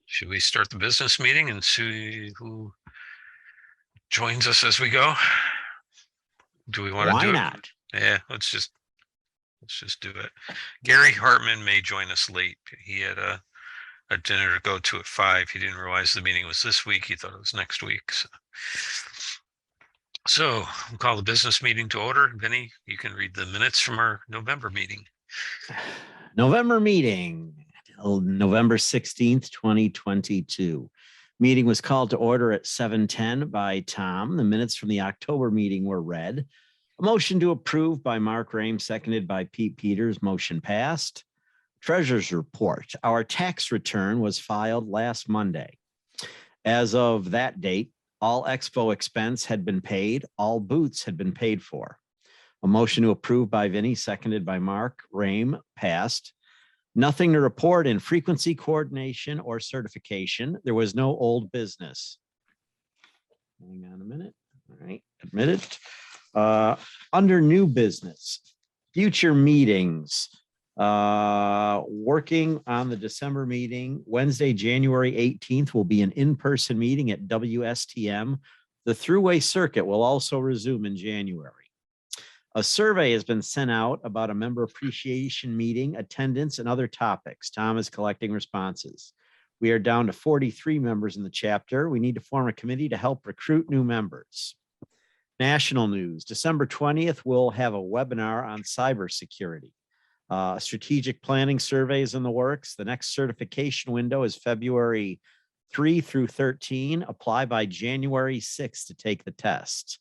Should we start the business meeting and see who joins us as we go? Do we want to do it? Why not? Yeah, let's just do it. Gary Hartman may join us late. He had a dinner to go to at 5. He didn't realize the meeting was this week. He thought it was next week. So we'll call the business meeting to order. Vinny, you can read the minutes from our November meeting. November meeting, November 16th, 2022. Meeting was called to order at 7:10 by Tom. The minutes from the October meeting were read. A motion to approve by Mark Rame, seconded by Pete Peters. Motion passed. Treasurer's report. Our tax return was filed last Monday. As of that date, all expo expense had been paid. All booths had been paid for. A motion to approve by Vinny, seconded by Mark Rame, passed. Nothing to report in frequency coordination or certification. There was no old business. Hang on a minute. All right, admitted. Under new business, future meetings, working on the December meeting, Wednesday, January 18th will be an in-person meeting at WSTM. The throughway circuit will also resume in January. A survey has been sent out about a member appreciation meeting, attendance, and other topics. Tom is collecting responses. We are down to 43 members in the chapter. We need to form a committee to help recruit new members. National news, December 20th, we'll have a webinar on cybersecurity. Strategic planning surveys in the works. The next certification window is February 3 through 13. Apply by January 6th to take the test.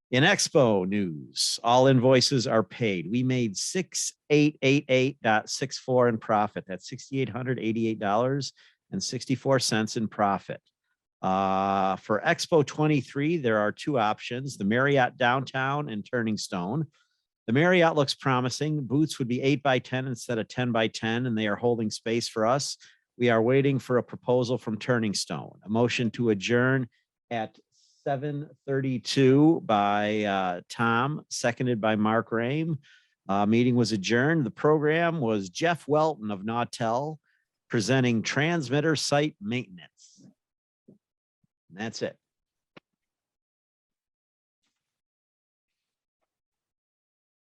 In expo news, all invoices are paid. We made $6,888.64 in profit. That's $6,888.64 in profit. For Expo 23, there are two options, the Marriott Downtown and Turning Stone. The Marriott looks promising. Booths would be 8x10 instead of 10x10, and they are holding space for us. We are waiting for a proposal from Turning Stone. A motion to adjourn at 7:32 by Tom, seconded by Mark Rame. Meeting was adjourned. The program was Jeff Welton of Nautel presenting transmitter site maintenance. And that's it.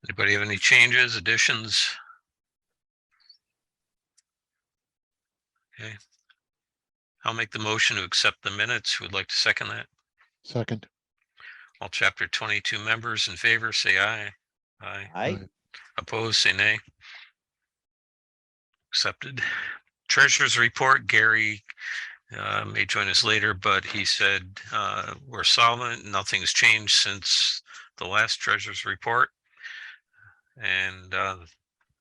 Anybody have any changes, additions? Okay. I'll make the motion to accept the minutes. Who would like to second that? Second. All chapter 22 members in favor, say aye. Aye. Aye. Opposed, say nay. Accepted. Treasurer's report, Gary may join us later, but he said we're solvent. Nothing's changed since the last treasurer's report. And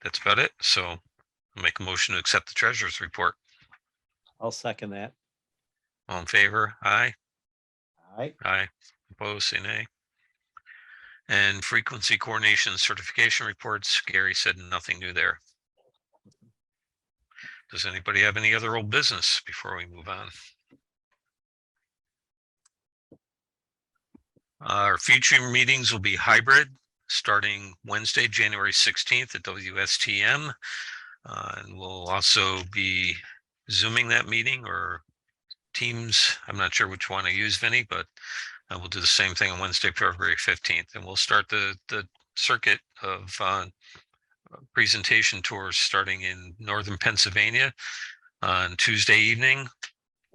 that's about it. So I'll make a motion to accept the treasurer's report. I'll second that. All in favor? Aye. Aye. Aye. Opposed, say nay. And frequency coordination certification reports, Gary said nothing new there. Does anybody have any other old business before we move on? Our future meetings will be hybrid, starting Wednesday, January 16th at WSTM. And we'll also be Zooming that meeting or Teams. I'm not sure which one I use, Vinny, but we'll do the same thing on Wednesday, February 15th. And we'll start the circuit of presentation tours starting in northern Pennsylvania on Tuesday evening.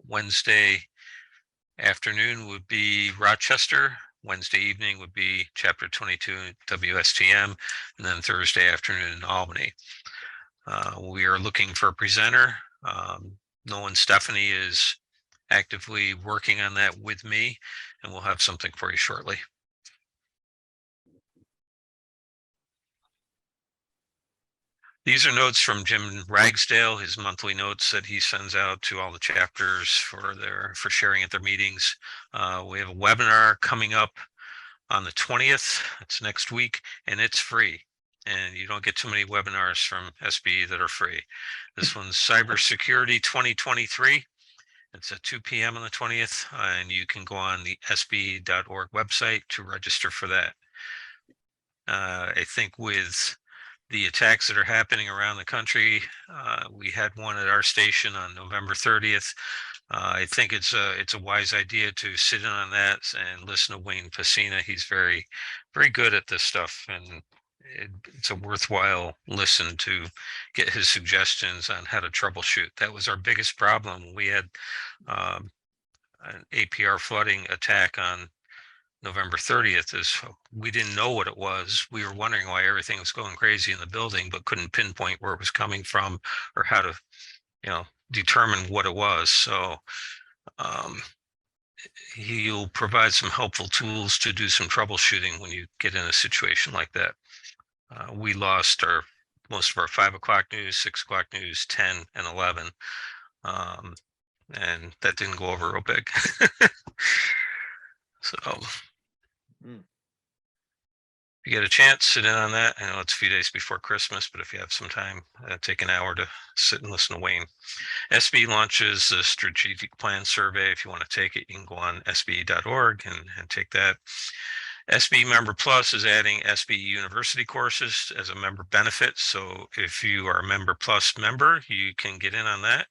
Wednesday afternoon would be Rochester. Wednesday evening would be chapter 22 WSTM, and then Thursday afternoon in Albany. We are looking for a presenter. Nolan Stephanie is actively working on that with me, and we'll have something for you shortly. These are notes from Jim Ragsdale, his monthly notes that he sends out to all the chapters for sharing at their meetings. We have a webinar coming up on the 20th. It's next week, and it's free. And you don't get too many webinars from SBE that are free. This one's Cybersecurity 2023. It's at 2 p.m. on the 20th, and you can go on the SBE.org website to register for that. I think with the attacks that are happening around the country. We had one at our station on November 30th. I think it's a wise idea to sit in on that and listen to Wayne Pacina. He's very, very good at this stuff, and it's a worthwhile listen to get his suggestions on how to troubleshoot. That was our biggest problem. We had an APR flooding attack on November 30th. Is we didn't know what it was. We were wondering why everything was going crazy in the building, but couldn't pinpoint where it was coming from or how to, determine what it was. So he'll provide some helpful tools to do some troubleshooting when you get in a situation like that. We lost most of our 5 o'clock news, 6 o'clock news, 10 and 11. And that didn't go over real big. So if you get a chance, sit in on that. I know it's a few days before Christmas, but if you have some time, take an hour to sit and listen to Wayne. SBE launches the strategic plan survey. If you want to take it, you can go on SBE.org and take that. SBE Member Plus is adding SBE University courses as a member benefit. So if you are a Member Plus member, you can get in on that.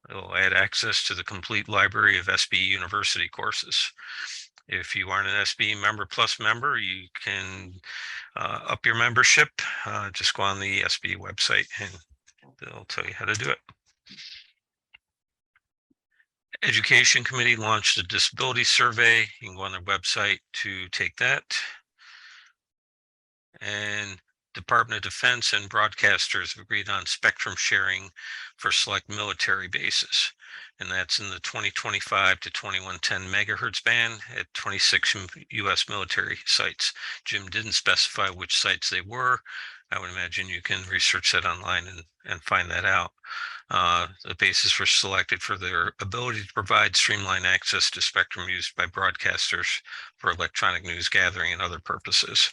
It'll add access to the complete library of SBE University courses. If you aren't an SBE Member Plus member, you can up your membership. Just go on the SBE website and they'll tell you how to do it. Education Committee launched a disability survey. You can go on their website to take that. And Department of Defense and broadcasters have agreed on spectrum sharing for select military bases. And that's in the 2025 to 2110 megahertz band at 26 US military sites. Jim didn't specify which sites they were. I would imagine you can research that online and find that out. The bases were selected for their ability to provide streamlined access to spectrum used by broadcasters for electronic news gathering and other purposes.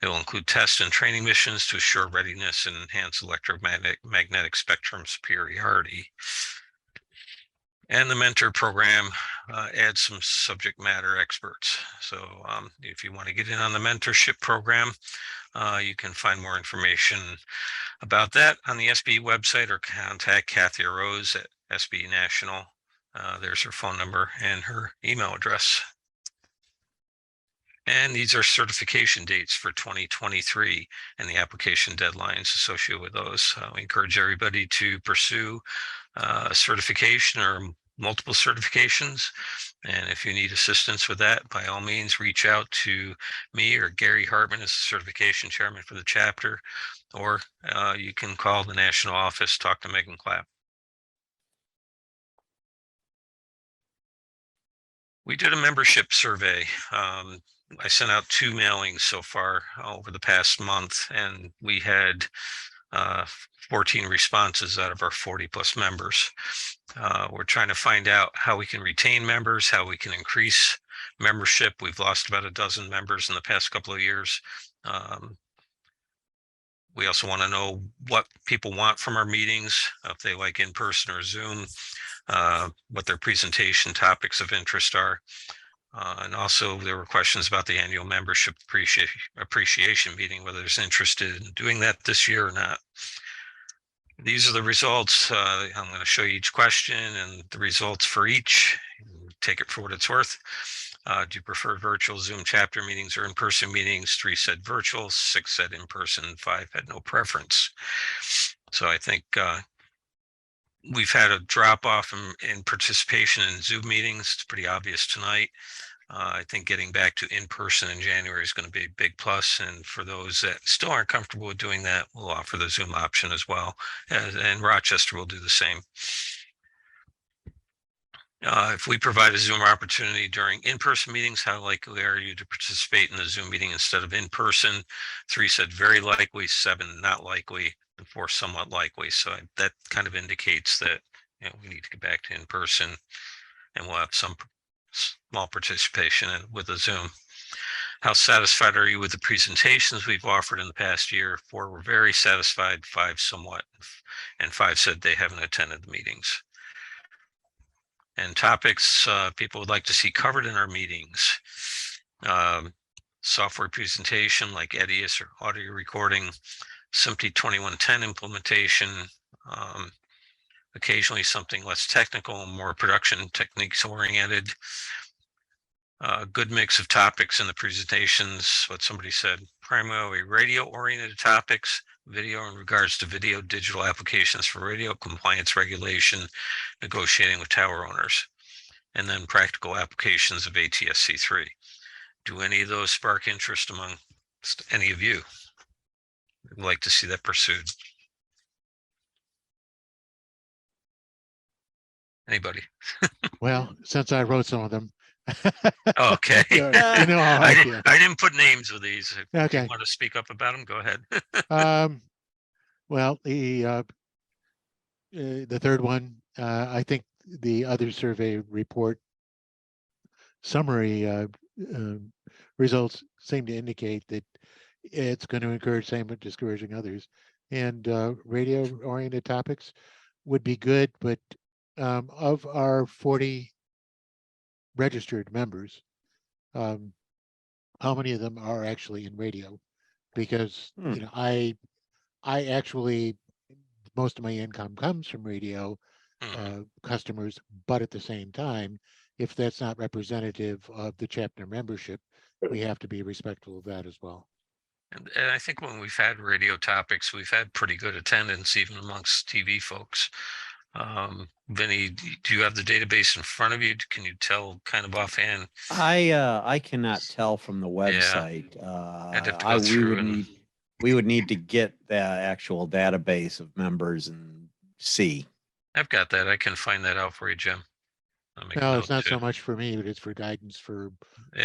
It will include test and training missions to assure readiness and enhance electromagnetic spectrum superiority. And the mentor program adds some subject matter experts. So if you want to get in on the mentorship program, you can find more information about that on the SBE website or contact Kathy Rose at SBE National. There's her phone number and her email address. And these are certification dates for 2023 and the application deadlines associated with those. We encourage everybody to pursue certification or multiple certifications. And if you need assistance with that, by all means, reach out to me or Gary Hartman as the certification chairman for the chapter, or you can call the national office, talk to Megan Clapp. We did a membership survey. I sent out 2 mailings so far over the past month, and we had 14 responses out of our 40 plus members. We're trying to find out how we can retain members, how we can increase membership. We've lost about a dozen members in the past couple of years. We also want to know what people want from our meetings, if they like in person or Zoom, what their presentation topics of interest are. And also there were questions about the annual membership appreciation meeting, whether there's interested in doing that this year or not. These are the results. I'm going to show you each question and the results for each. Take it for what it's worth. Do you prefer virtual Zoom chapter meetings or in-person meetings? 3 said virtual, 6 said in-person, 5 had no preference. So I think we've had a drop off in participation in Zoom meetings. It's pretty obvious tonight. I think getting back to in-person in January is going to be a big plus. And for those that still aren't comfortable with doing that, we'll offer the Zoom option as well. And Rochester will do the same. If we provide a Zoom opportunity during in-person meetings, how likely are you to participate in the Zoom meeting instead of in person? 3 said very likely, 7 not likely, and 4 somewhat likely. So that kind of indicates that we need to get back to in person, and we'll have some small participation with the Zoom. How satisfied are you with the presentations we've offered in the past year? 4 were very satisfied, 5 somewhat, and 5 said they haven't attended the meetings. And topics people would like to see covered in our meetings. software presentation like Edius or audio recording, SMPTE 2110 implementation, occasionally something less technical, more production techniques oriented. Good mix of topics in the presentations. What somebody said, primarily radio oriented topics, video in regards to video, digital applications for radio, compliance regulation, negotiating with tower owners, and then practical applications of ATSC3. Do any of those spark interest among any of you? I'd like to see that pursued. Anybody? Well, since I wrote some of them. Okay. You know how I feel. I didn't put names with these. If Okay. you want to speak up about them, go ahead. Well, the third one, I think the other survey report summary results seem to indicate that it's going to encourage same but discouraging others. And radio-oriented topics would be good, but of our 40 registered members, how many of them are actually in radio? Because you know, I actually, most of my income comes from radio customers, but at the same time, if that's not representative of the chapter membership, we have to be respectful of that as well. And I think when we've had radio topics, we've had pretty good attendance, even amongst TV folks. Vinny, do you have the database in front of you? Can you tell kind of offhand? I cannot tell from the website. I'd have to go through We would need to get the actual database of members and see. I've got that. I can find that out for you, Jim. No, it's not so much for me, but it's for guidance for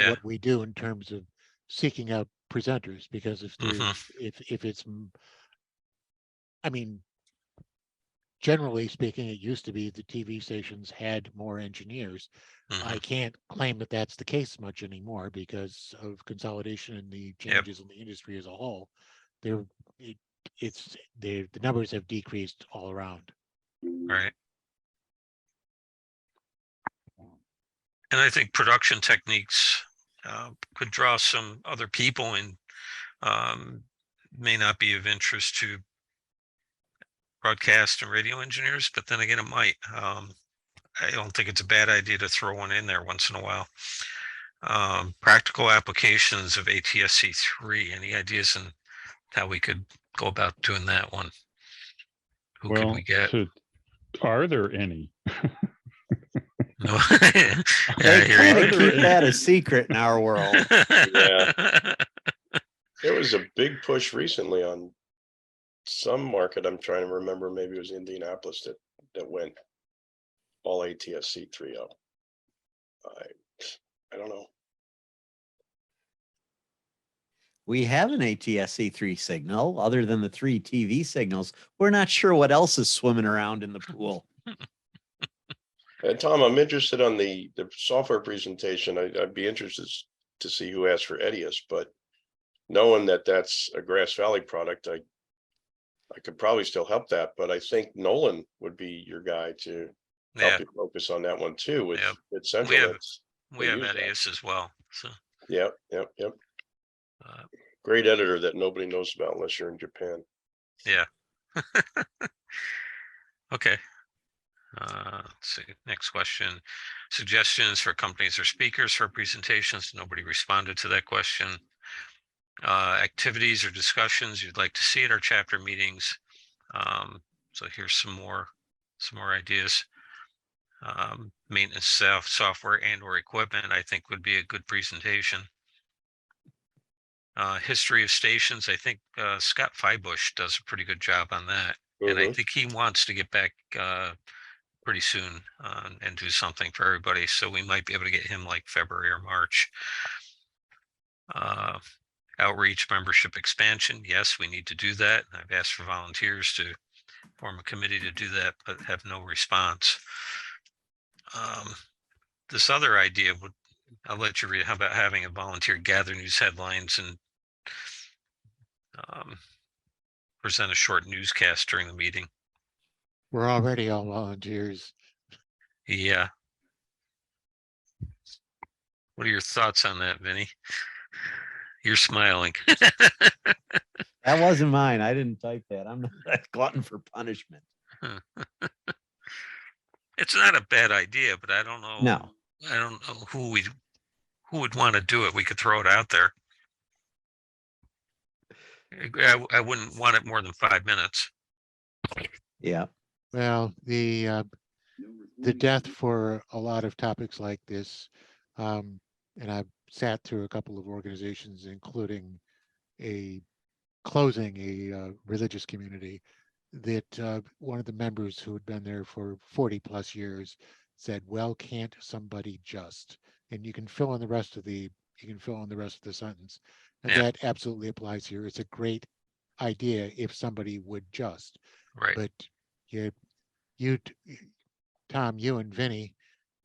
what we do in terms of seeking out presenters. Because if if it's, I mean, generally speaking, it used to be the TV stations had more engineers. I can't claim that that's the case much anymore because of consolidation and the changes in the industry as a whole. The numbers have decreased all around. Right. And I think production techniques could draw some other people and may not be of interest to broadcast and radio engineers, but then again, it might. I don't think it's a bad idea to throw one in there once in a while. Practical applications of ATSC3. Any ideas on how we could go about doing that one? Who could we get? Are there any? No. They kind of keep that a secret in our world. Yeah. There was a big push recently on some market. I'm trying to remember. Maybe it was Indianapolis that went all ATSC 3.0. I don't know. We have an ATSC3 signal other than the 3 TV signals. We're not sure what else is swimming around in the pool. And Tom, I'm interested on the software presentation. I'd be interested to see who asked for Edius, but knowing that that's a Grass Valley product, I could probably still help that. But I think Nolan would be your guy to help you focus on that one too. With Central, we have Edius as well. So yep. Great editor that nobody knows about unless you're in Japan. Yeah. Okay. Let's see. Next question. Suggestions for companies or speakers for presentations. Nobody responded to that question. Activities or discussions you'd like to see at our chapter meetings. So here's some more ideas. Maintenance software and or equipment, I think would be a good presentation. History of stations. I think Scott Feibush does a pretty good job on that. And I think he wants to get back pretty soon and do something for everybody. So we might be able to get him like February or March. Outreach, membership expansion. Yes, we need to do that. I've asked for volunteers to form a committee to do that, but have no response. This other idea would, I'll let you read. How about having a volunteer gather news headlines and present a short newscast during the meeting? We're already all volunteers. Yeah. What are your thoughts on that, Vinny? You're smiling. That wasn't mine. I didn't type that. I'm not a glutton for punishment. It's not a bad idea, but I don't know. No. I don't know who would want to do it. We could throw it out there. I wouldn't want it more than 5 minutes. Yeah. Well, the death for a lot of topics like this, and I've sat through a couple of organizations, including closing a religious community, that one of the members who had been there for 40 plus years said, well, can't somebody just, and you can fill in the rest of the sentence. And Yeah. that absolutely applies here. It's a great idea if somebody would just, Right. but you, Tom, you and Vinny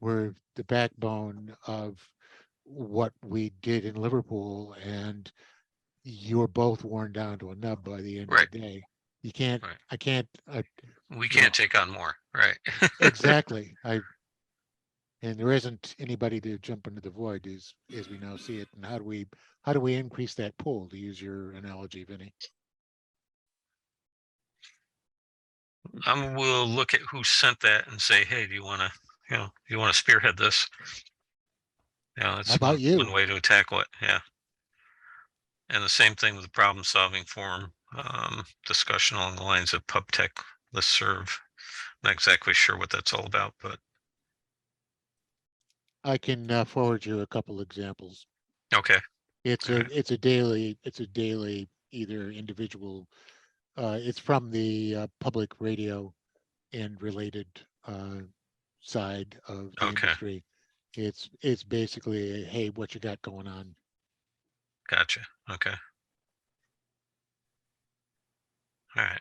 were the backbone of what we did in Liverpool, and you were both worn down to a nub by the end Right. of the day. You can't, Right. I can't, We can't take on more. Right. exactly. And there isn't anybody to jump into the void as we now see it. And how do we increase that pool, to use your analogy, Vinny? We'll look at who sent that and say, hey, do you want to spearhead this? It's How about you? one way to tackle it. Yeah. And the same thing with the problem solving forum, discussion along the lines of PubTech listserv. Not exactly sure what that's all about, but I can forward you a couple examples. okay. It's a daily either individual. It's from the public radio and related side of the industry. It's basically a, hey, what you got going on? Gotcha. Okay. All right.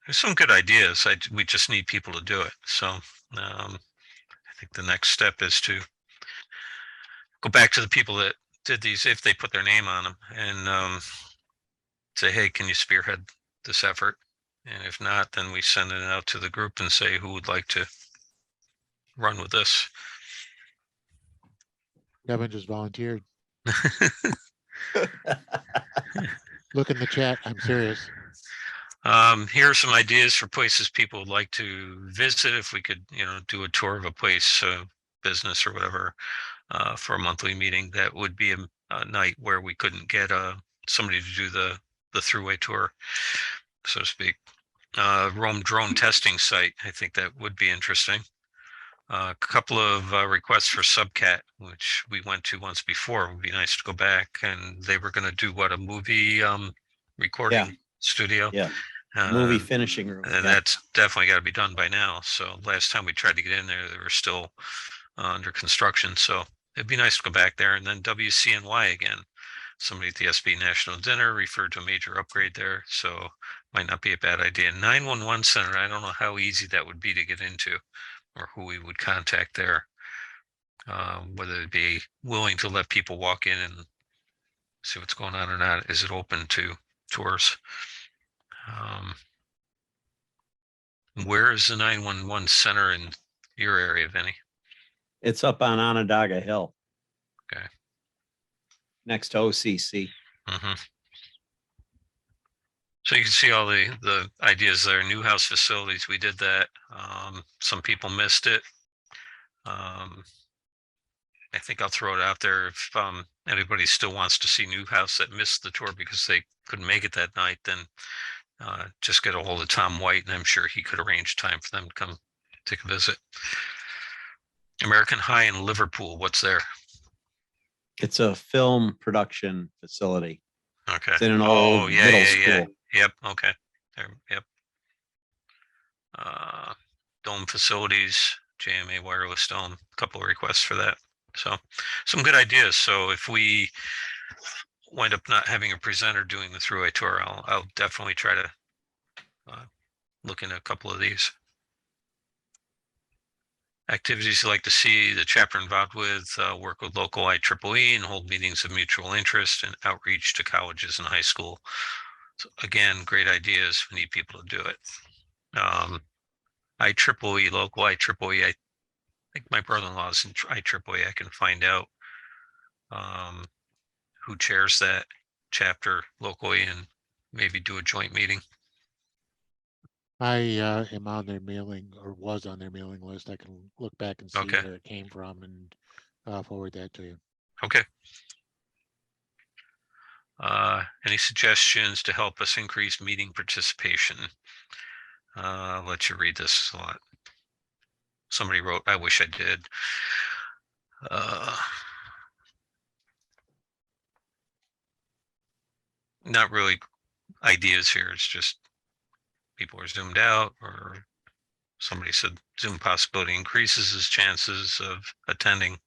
There's some good ideas. We just need people to do it. So I think the next step is to go back to the people that did these, if they put their name on them, and say, hey, can you spearhead this effort? And if not, then we send it out to the group and say who would like to run with this. Kevin just volunteered. Look in the chat. I'm serious. Here are some ideas for places people would like to visit. If we could, do a tour of a place, business or whatever, for a monthly meeting, that would be a night where we couldn't get somebody to do the throughway tour, so to speak. Rome drone testing site. I think that would be interesting. A couple of requests for Subcat, which we went to once before. It would be nice to go back. And they were going to do a movie recording studio. Yeah. Movie finishing room. And that's definitely got to be done by now. So last time we tried to get in there, they were still under construction. So it'd be nice to go back there. And then WCNY again. Somebody at the SB National Dinner referred to a major upgrade there. So might not be a bad idea. 911 center. I don't know how easy that would be to get into, or who we would contact there. Whether it'd be willing to let people walk in and see what's going on or not. Is it open to tours? Where is the 911 center in your area, Vinny? It's up on Onondaga Hill. Okay. Next to OCC. Mm-hmm. So you can see all the ideas there. New house facilities, we did that. Some people missed it. I think I'll throw it out there. If anybody still wants to see new house that missed the tour because they couldn't make it that night, then just get a hold of Tom White, and I'm sure he could arrange time for them to come take a visit. American High in Liverpool, what's there? It's a film production facility. Okay. It's in an old middle school. Yep. Okay. Yep. Dome facilities, JMA wireless dome. A couple of requests for that. So some good ideas. So if we wind up not having a presenter doing the throughway tour, I'll definitely try to look into a couple of these. Activities you'd like to see the chapter involved with, work with local IEEE and hold meetings of mutual interest and outreach to colleges and high school. So again, great ideas. We need people to do it. IEEE, local IEEE, I think my brother-in-law is in IEEE. I can find out who chairs that. chapter locally and maybe do a joint meeting. I am on their mailing, or was on their mailing list. I can look back and see Okay. where it came from and forward that to you. Okay. Any suggestions to help us increase meeting participation? I'll let you read this a lot. Somebody wrote, I wish I did. Not really ideas here. It's just people are zoomed out, or somebody said Zoom possibility increases his chances of attending.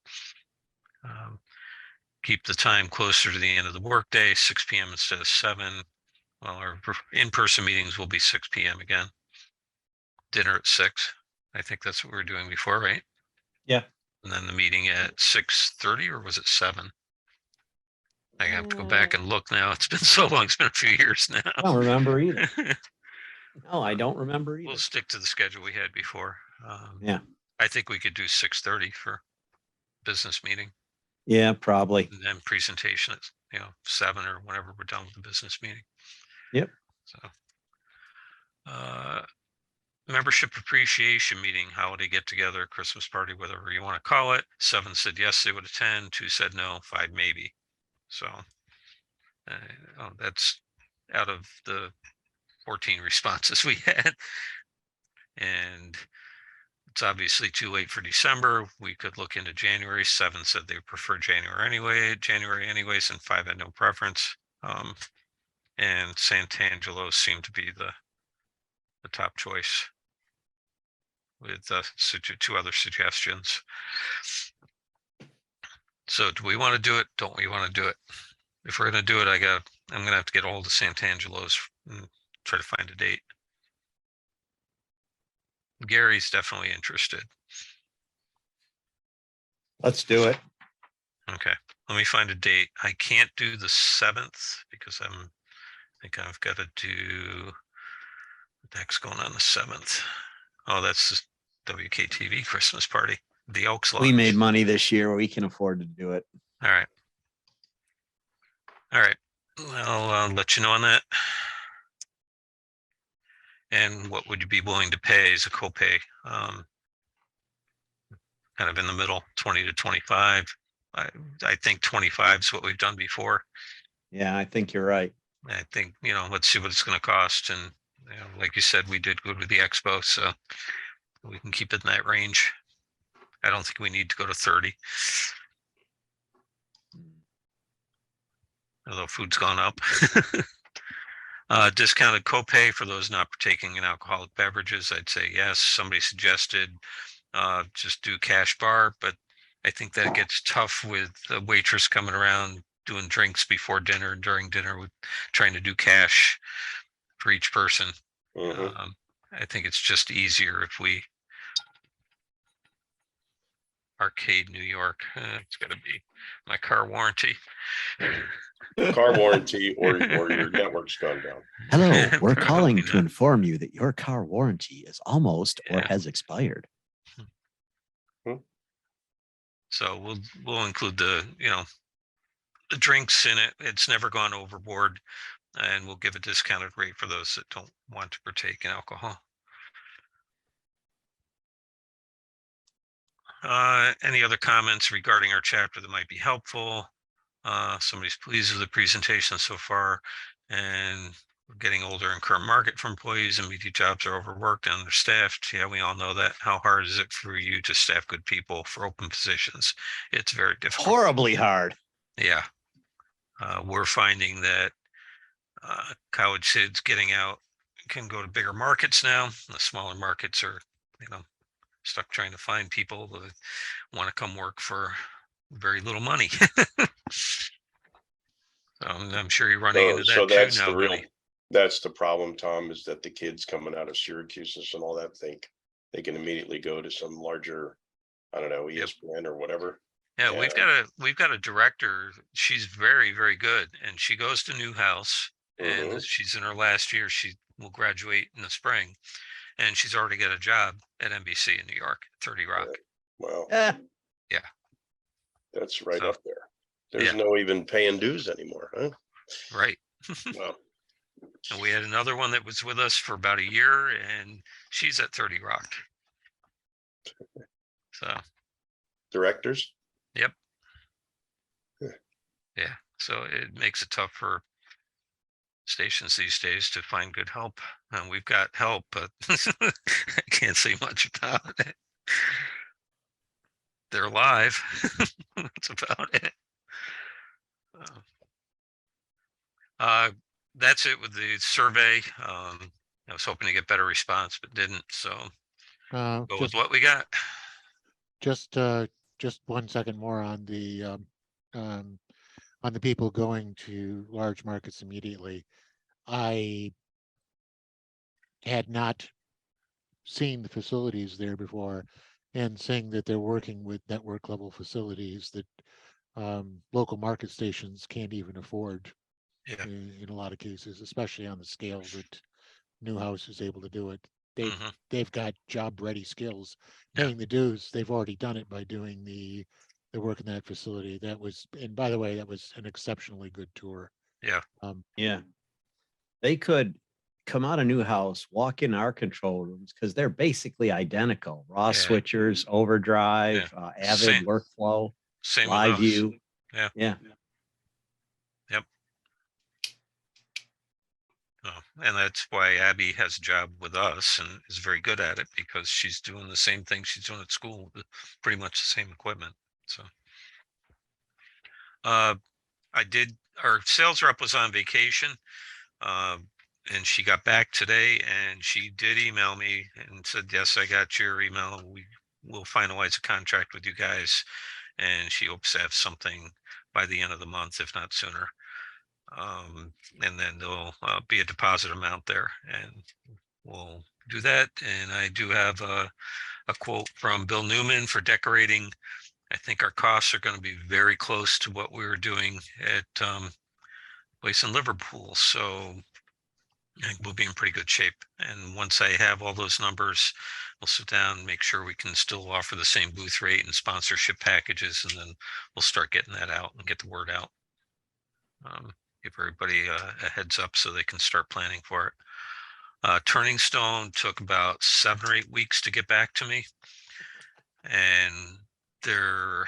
Keep the time closer to the end of the workday, 6 p.m. instead of 7. Well, our in-person meetings will be 6 p.m. again. Dinner at 6. I think that's what we were doing before, right? Yeah. And then the meeting at 6:30, or was it 7? I have to go back and look now. It's been so long. It's been a few years now. I don't remember either. No, I don't remember either. We'll stick to the schedule we had before. Yeah. I think we could do 6:30 for business meeting, Yeah, probably. and then presentation at 7 or whenever we're done with the business meeting. Yep. So, membership appreciation meeting, holiday get together, Christmas party, whatever you want to call it. 7 said yes, they would attend. 2 said no. 5 maybe. So that's out of the 14 responses we had. And it's obviously too late for December. We could look into January. 7 said they prefer January anyways, and 5 had no preference. And Sant'Angelo seemed to be the top choice with 2 other suggestions. So do we want to do it? Don't we want to do it? If we're going to do it, I'm going to have to get a hold of Sant'Angelo's and try to find a date. Gary's definitely interested. Let's do it. Okay, let me find a date. I can't do the 7th because I think I've got to do the heck's going on the 7th. Oh, that's the WKTV Christmas party, the Elks Lodge. We made money this year. We can afford to do it. All right. I'll let you know on that. And what would you be willing to pay as a copay? Kind of in the middle, 20 to 25. I think 25 is what we've done before. Yeah, I think you're right. I think, let's see what it's going to cost. And like you said, we did good with the expo, so we can keep it in that range. I don't think we need to go to 30. Although food's gone up. Discounted copay for those not partaking in alcoholic beverages. I'd say yes. Somebody suggested just do cash bar, but I think that gets tough with the waitress coming around doing drinks before dinner and during dinner, with trying to do cash for each person. Mhm. I think it's just easier if we Arcade New York. It's got to be my car warranty. Car warranty or your network's gone down. Hello, we're calling Probably to not. inform you that your car warranty is almost or Yeah. has expired. So we'll include the drinks in it. It's never gone overboard, and we'll give a discounted rate for those that don't want to partake in alcohol. Any other comments regarding our chapter that might be helpful? Somebody's pleased with the presentation so far, and we're getting older in current market for employees, and media jobs are overworked and understaffed. Yeah, we all know that. How hard is it for you to staff good people for open positions? It's very difficult. Horribly hard. Yeah. We're finding that college kids getting out can go to bigger markets now. The smaller markets are, stuck trying to find people that want to come work for very little money. So I'm sure you're running into that So too that's now, the real, Vinny. that's the problem, Tom, is that the kids coming out of Syracuse and all that think they can immediately go to some larger, I don't know, ESPN or whatever. Yeah, we've got a director. She's very, very good, and she goes to Newhouse, and Mhm. she's in her last year. She will graduate in the spring, and she's already got a job at NBC in New York, 30 Rock. Wow, Yeah. that's right So, up there. There's yeah. no even paying dues anymore, huh? Right. Well, And we had another one that was with us for about a year, and she's at 30 Rock. So, directors. yep. Yeah. Yeah. So it makes it tough for stations these days to find good help. And we've got help, but I can't say much about it. They're alive. That's about it. That's it with the survey. I was hoping to get better response, but didn't. So go with what we got. Just 1 second more on the people going to large markets immediately. I had not seen the facilities there before, and saying that they're working with network level facilities that local market stations can't even afford Yeah. in a lot of cases, especially on the scale that Newhouse is able to do it. Mhm. They've got job ready skills, Yeah. paying the dues. They've already done it by doing the work in that facility. That was, and by the way, that was an exceptionally good tour. Yeah. Yeah. They could come out of Newhouse, walk in our control rooms because they're basically identical. Raw Yeah. switchers, overdrive, Avid Same. workflow, Same live with us. view. Yeah. Yeah. Yep. Oh, and that's why Abby has a job with us and is very good at it, because she's doing the same thing she's doing at school, with pretty much the same equipment. So our sales rep was on vacation, and she got back today, and she did email me and said, yes, I got your email. We will finalize a contract with you guys, and she hopes to have something by the end of the month, if not sooner. And then there'll be a deposit amount there, and we'll do that. And I do have a quote from Bill Newman for decorating. I think our costs are going to be very close to what we were doing at place in Liverpool. So I think we'll be in pretty good shape. And once I have all those numbers, we'll sit down and make sure we can still offer the same booth rate and sponsorship packages. And then we'll start getting that out and get the word out. Give everybody a heads up so they can start planning for it. Turning Stone took about 7 or 8 weeks to get back to me, and their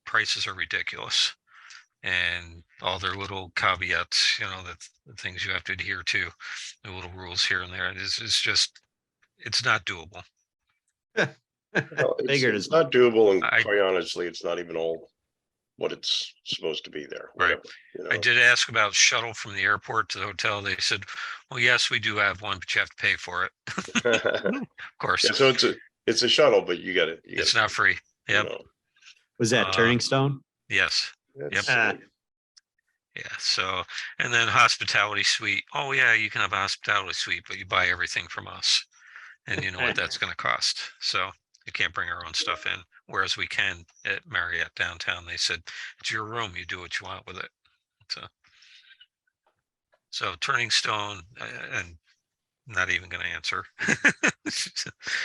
prices are ridiculous, and all their little caveats, the things you have to adhere to, the little rules here and there. It's just, it's not doable. Well, Figured it's not doable, and I- quite honestly, it's not even all what it's supposed to be there. Right. Whatever, I did ask about shuttle from the airport to the hotel. They said, well, yes, we do have one, but you have to pay for it. Of course. Yeah, so it's a shuttle, but you got it. It's not free. Yep. Was that Turning Stone? Yes. That's Yep. Yeah. So, and then hospitality suite. Oh yeah, you can have a hospitality suite, but you buy everything from us, and you know what that's going to cost. So you can't bring our own stuff in. Whereas we can at Marriott downtown. They said, it's your room. You do what you want with it. So Turning Stone, and not even going to answer.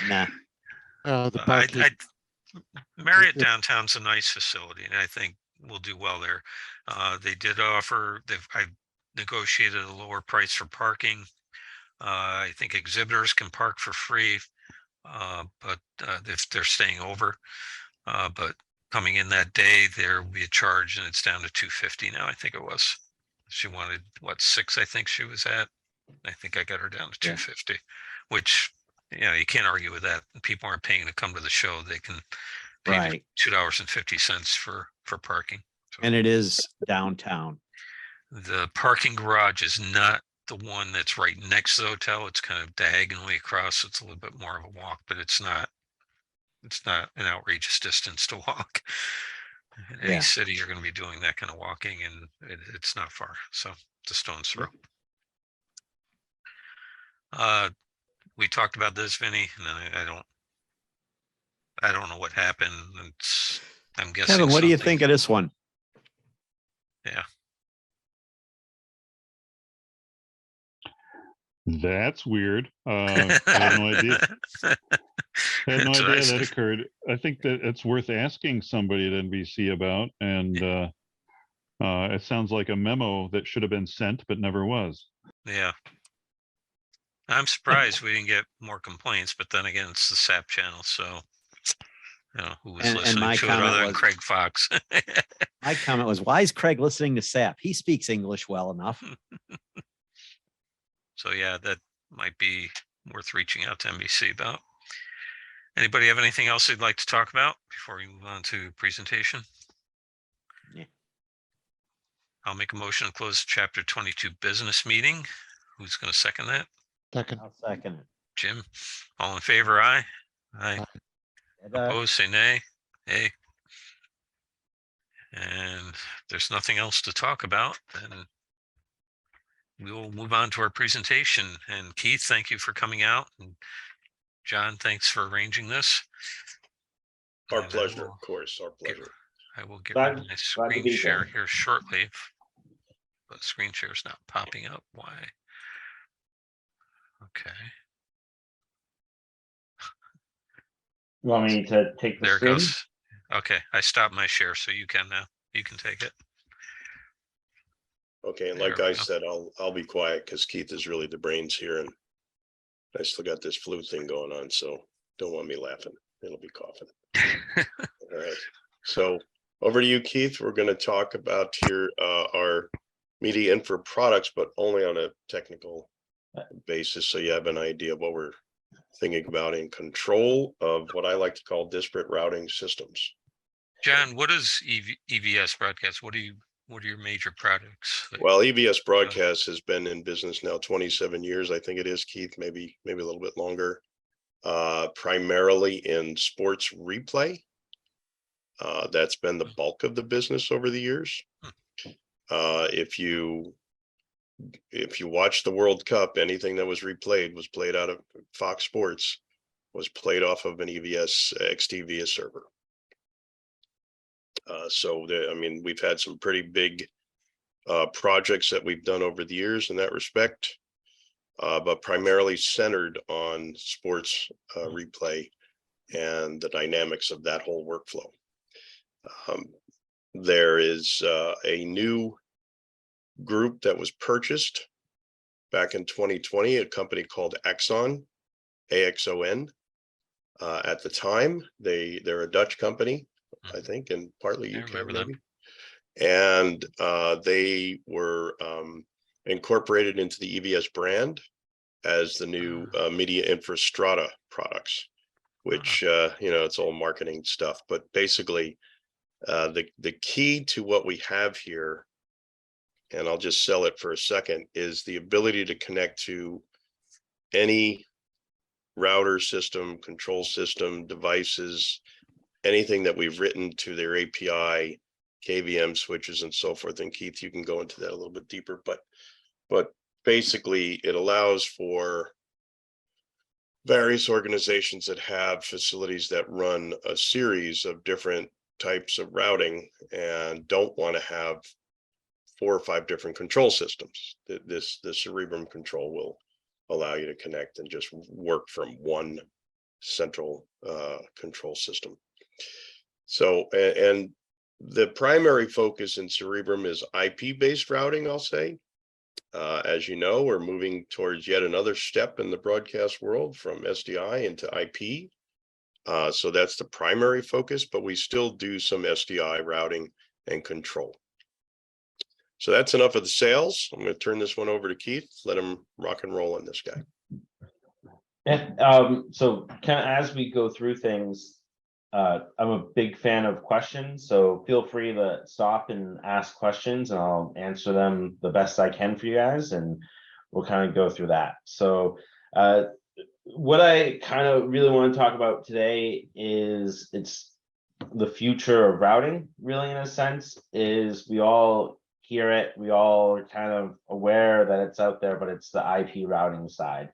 Nah. Marriott downtown's a nice facility, and I think we'll do well there. They did offer, I negotiated a lower price for parking. I think exhibitors can park for free, but if they're staying over, but coming in that day, there will be a charge, and it's down to $250 now. I think it was. She wanted 6, I think she was at. I think I got her down to $250, which you can't argue with that. People aren't paying to come to the show. They can pay $2.50 for parking. So, and it is downtown. The parking garage is not the one that's right next to the hotel. It's kind of diagonally across. It's a little bit more of a walk, but it's not an outrageous distance to walk. In any city, you're going to be doing that kind of walking, and it's not far. So it's a stone's throw. We talked about this, Vinny, and I don't know what happened. I'm guessing. Kevin, what do you think of this one? Yeah. That's weird. I had no idea. That occurred. I think that it's worth asking somebody at NBC about, and It sounds like a memo that should have been sent but never was. Yeah. I'm surprised we didn't get more complaints, but then again, it's the SAP channel, so who was And listening my to it comment other than was- Craig Fox? My comment was, why is Craig listening to SAP? He speaks English well enough. So yeah, that might be worth reaching out to NBC about. Anybody have anything else they'd like to talk about before we move on to presentation? Yeah. I'll make a motion to close the chapter 22 business meeting. Who's going to second that? Second. I'll second it. Jim, all in favor? Aye. Aye. And, Opposed, say nay. Hey. And if there's nothing else to talk about, then we'll move on to our presentation. And Keith, thank you for coming out. And John, thanks for arranging this. Our And pleasure, of course, our pleasure. I will get Glad- rid of my glad to screen be share here. here shortly. But screen share is not popping up. Why? Okay. You want me to take the There it screen? goes. Okay, I stopped my share, so you can now. You can take it. Okay, and There like we I go. said, All be quiet because Keith is really the brains here, and I still got this flu thing going on, so don't want me laughing. It'll be coughing. All right. So over to you, Keith. We're going to talk about here our media infra products, but only on a technical basis, so you have an idea of what we're thinking about in control of what I like to call disparate routing systems. John, what is EVS broadcast? What are your major products? Well, EVS broadcast has been in business now 27 years. I think it is, Keith, maybe a little bit longer. Primarily in sports replay. That's been the bulk of the business over the years. If you watch the World Cup, anything that was replayed was played out of Fox Sports, was played off of an EVS XT server. We've had some pretty big projects that we've done over the years in that respect, but primarily centered on sports replay and the dynamics of that whole workflow. There is a new group that was purchased back in 2020, a company called Axon, AXON. At the time, they're a Dutch company, I think, and partly I UK remember maybe. them. And they were incorporated into the EVS brand as the new media infrastrata products, which it's all marketing stuff. But basically, the key to what we have here, and I'll just sell it for a second, is the ability to connect to any router system, control system, devices, anything that we've written to their API, KVM switches, and so forth. And Keith, you can go into that a little bit deeper, but basically it allows for various organizations that have facilities that run a series of different types of routing and don't want to have 4 or 5 different control systems. The Cerebrum control will allow you to connect and just work from one central control system. So, and the primary focus in Cerebrum is IP-based routing, I'll say. As you know, we're moving towards yet another step in the broadcast world from SDI into IP. So that's the primary focus, but we still do some SDI routing and control. So that's enough of the sales. I'm going to turn this one over to Keith. Let him rock and roll on this guy. Yeah. So kind of as we go through things, I'm a big fan of questions, so feel free to stop and ask questions and I'll answer them the best I can for you guys, and we'll kind of go through that. So what I kind of really want to talk about today is it's the future of routing, really, in a sense. Is we all hear it, we all are kind of aware that it's out there, but it's the IP routing side.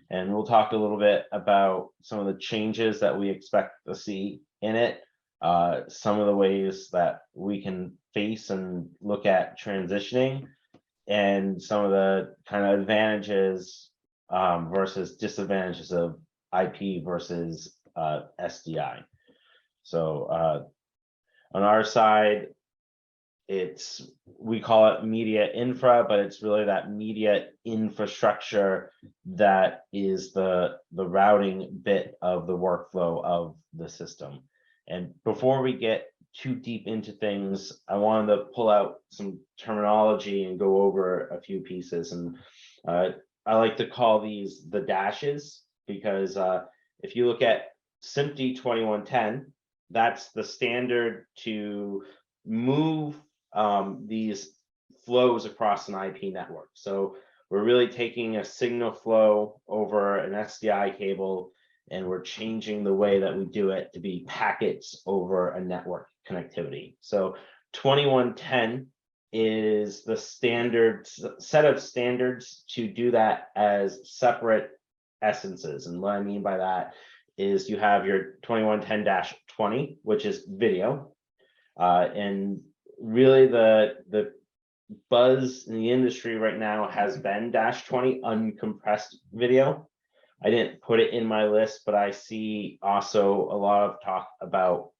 And we'll talk a little bit about some of the changes that we expect to see in it, some of the ways that we can face and look at transitioning, and some of the kind of advantages versus disadvantages of IP versus SDI. So on our side, we call it media infra, but it's really that media infrastructure that is the routing bit of the workflow of the system. And before we get too deep into things, I wanted to pull out some terminology and go over a few pieces. And I like to call these the dashes, because if you look at SMPTE 2110, that's the standard to move these flows across an IP network. So we're really taking a signal flow over an SDI cable, and we're changing the way that we do it to be packets over a network connectivity. So 2110 is the standard set of standards to do that as separate essences. And what I mean by that is you have your 2110-20, which is video. And really the buzz in the industry right now has been -20 uncompressed video. I didn't put it in my list, but I see also a lot of talk about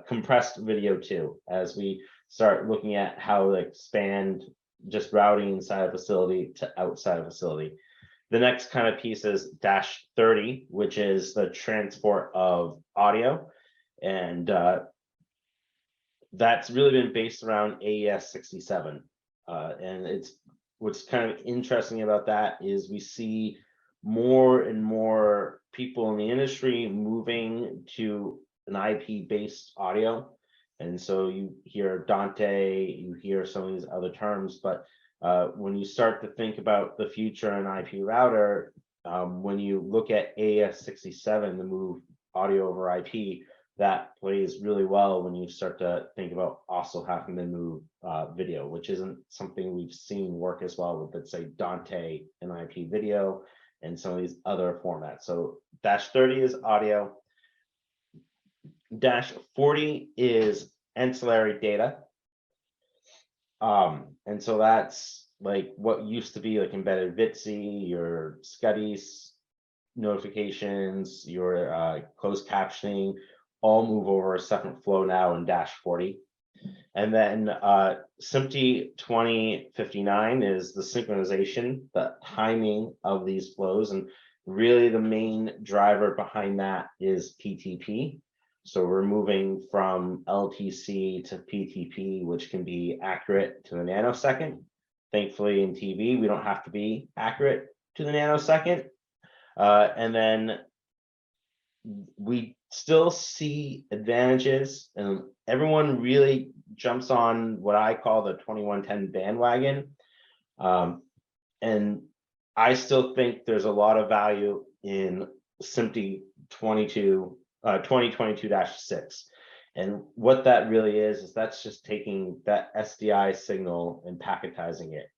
compressed video too, as we start looking at how to expand just routing inside a facility to outside a facility. The next kind of piece is -30, which is the transport of audio. And that's really been based around AES 67. And what's kind of interesting about that is we see more and more people in the industry moving to an IP-based audio. And so you hear Dante, you hear some of these other terms, but when you start to think about the future in IP router, when you look at AES 67 to move audio over IP, that plays really well when you start to think about also having to move video, which isn't something we've seen work as well with, let's say, Dante and IP video and some of these other formats. So -30 is audio. -40 is ancillary data. And so that's like what used to be like embedded VITC, your SCUDIes notifications, your closed captioning, all move over a separate flow now in -40. And then SMPTE 2059 is the synchronization, the timing of these flows. And really the main driver behind that is PTP. So we're moving from LTC to PTP, which can be accurate to the nanosecond. Thankfully in TV, we don't have to be accurate to the nanosecond. And then we still see advantages, and everyone really jumps on what I call the 2110 bandwagon. And I still think there's a lot of value in SMPTE 2022-6. And what that really is that's just taking that SDI signal and packetizing it.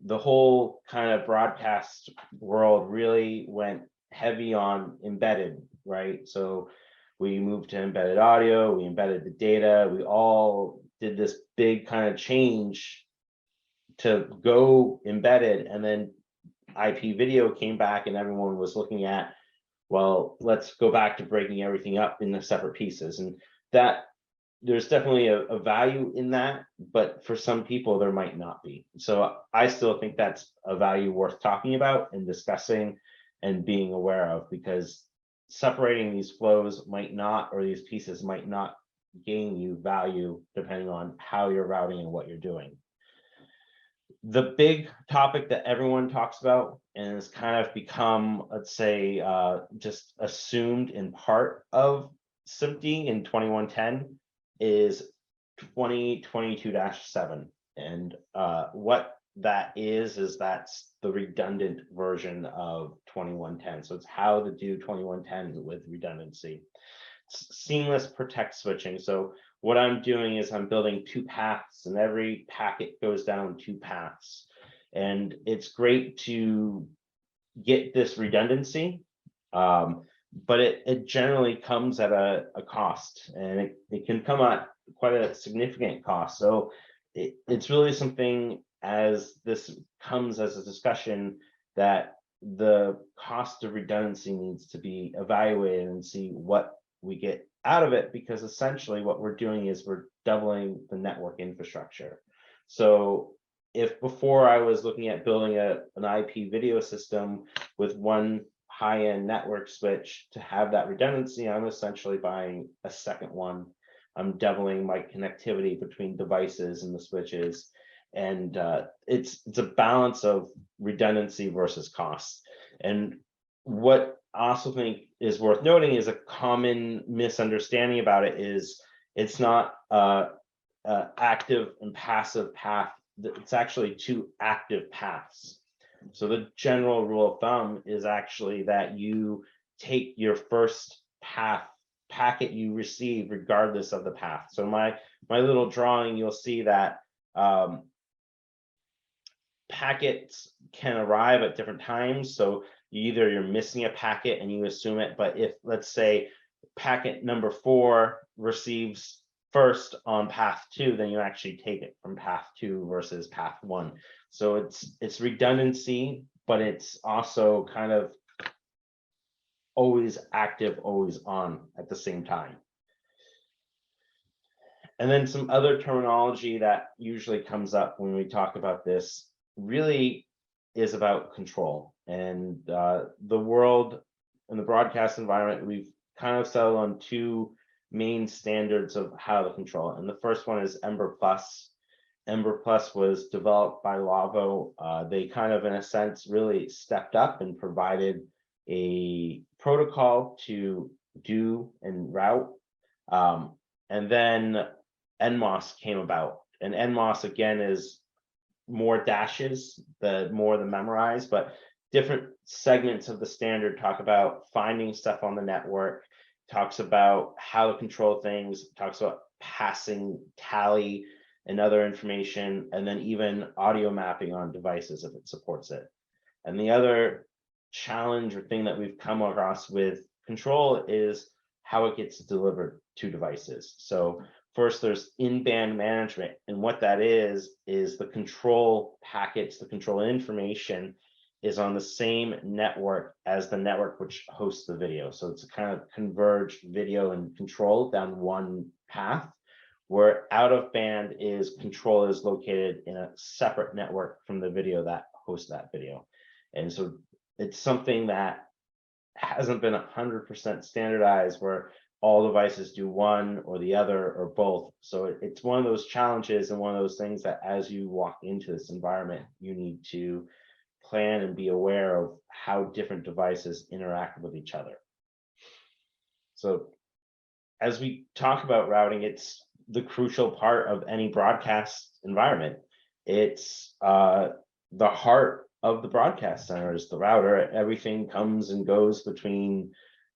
The whole kind of broadcast world really went heavy on embedded, right? So we moved to embedded audio, we embedded the data, we all did this big kind of change to go embedded, and then IP video came back and everyone was looking at, well, let's go back to breaking everything up into separate pieces. And that there's definitely a value in that, but for some people there might not be. So I still think that's a value worth talking about and discussing and being aware of, because separating these flows might not, or these pieces might not gain you value depending on how you're routing and what you're doing. The big topic that everyone talks about and has kind of become, let's say, just assumed in part of SMPTE in 2110 is 2022-7. And what that is that's the redundant version of 2110. So it's how to do 2110 with redundancy. Seamless protect switching. So what I'm doing is I'm building 2 paths, and every packet goes down 2 paths. And it's great to get this redundancy, but it generally comes at a cost, and it can come at quite a significant cost. So it's really something, as this comes as a discussion, that the cost of redundancy needs to be evaluated and see what we get out of it, because essentially what we're doing is we're doubling the network infrastructure. So if before I was looking at building an IP video system with one high-end network switch to have that redundancy, I'm essentially buying a second one. I'm doubling my connectivity between devices and the switches. And it's a balance of redundancy versus cost. And what I also think is worth noting is a common misunderstanding about it is it's not active and passive path. It's actually two active paths. So the general rule of thumb is actually that you take your first packet you receive regardless of the path. So my little drawing, you'll see that packets can arrive at different times. So you're missing a packet and you assume it, but if, let's say, packet number 4 receives first on path 2, then you actually take it from path 2 versus path 1. So it's redundancy, but it's also kind of always active, always on at the same time. And then some other terminology that usually comes up when we talk about this really is about control. And the world in the broadcast environment, we've kind of settled on 2 main standards of how to control it. And the first one is Ember Plus. Ember Plus was developed by Lavo. They kind of, in a sense, really stepped up and provided a protocol to do and route. And then NMOS came about. And NMOS, again, is more dashes, the more the memorize, but different segments of the standard talk about finding stuff on the network, talks about how to control things, talks about passing tally and other information, and then even audio mapping on devices if it supports it. And the other challenge or thing that we've come across with control is how it gets delivered to devices. So first, there's in-band management, and what that is the control packets, the control information is on the same network as the network which hosts the video. So it's a kind of converged video and control down one path, where out of band is control is located in a separate network from the video that hosts that video. And so it's something that hasn't been 100% standardized, where all devices do one or the other or both. So it's one of those challenges and one of those things that as you walk into this environment, you need to plan and be aware of how different devices interact with each other. So as we talk about routing, it's the crucial part of any broadcast environment. It's the heart of the broadcast center is the router. Everything comes and goes between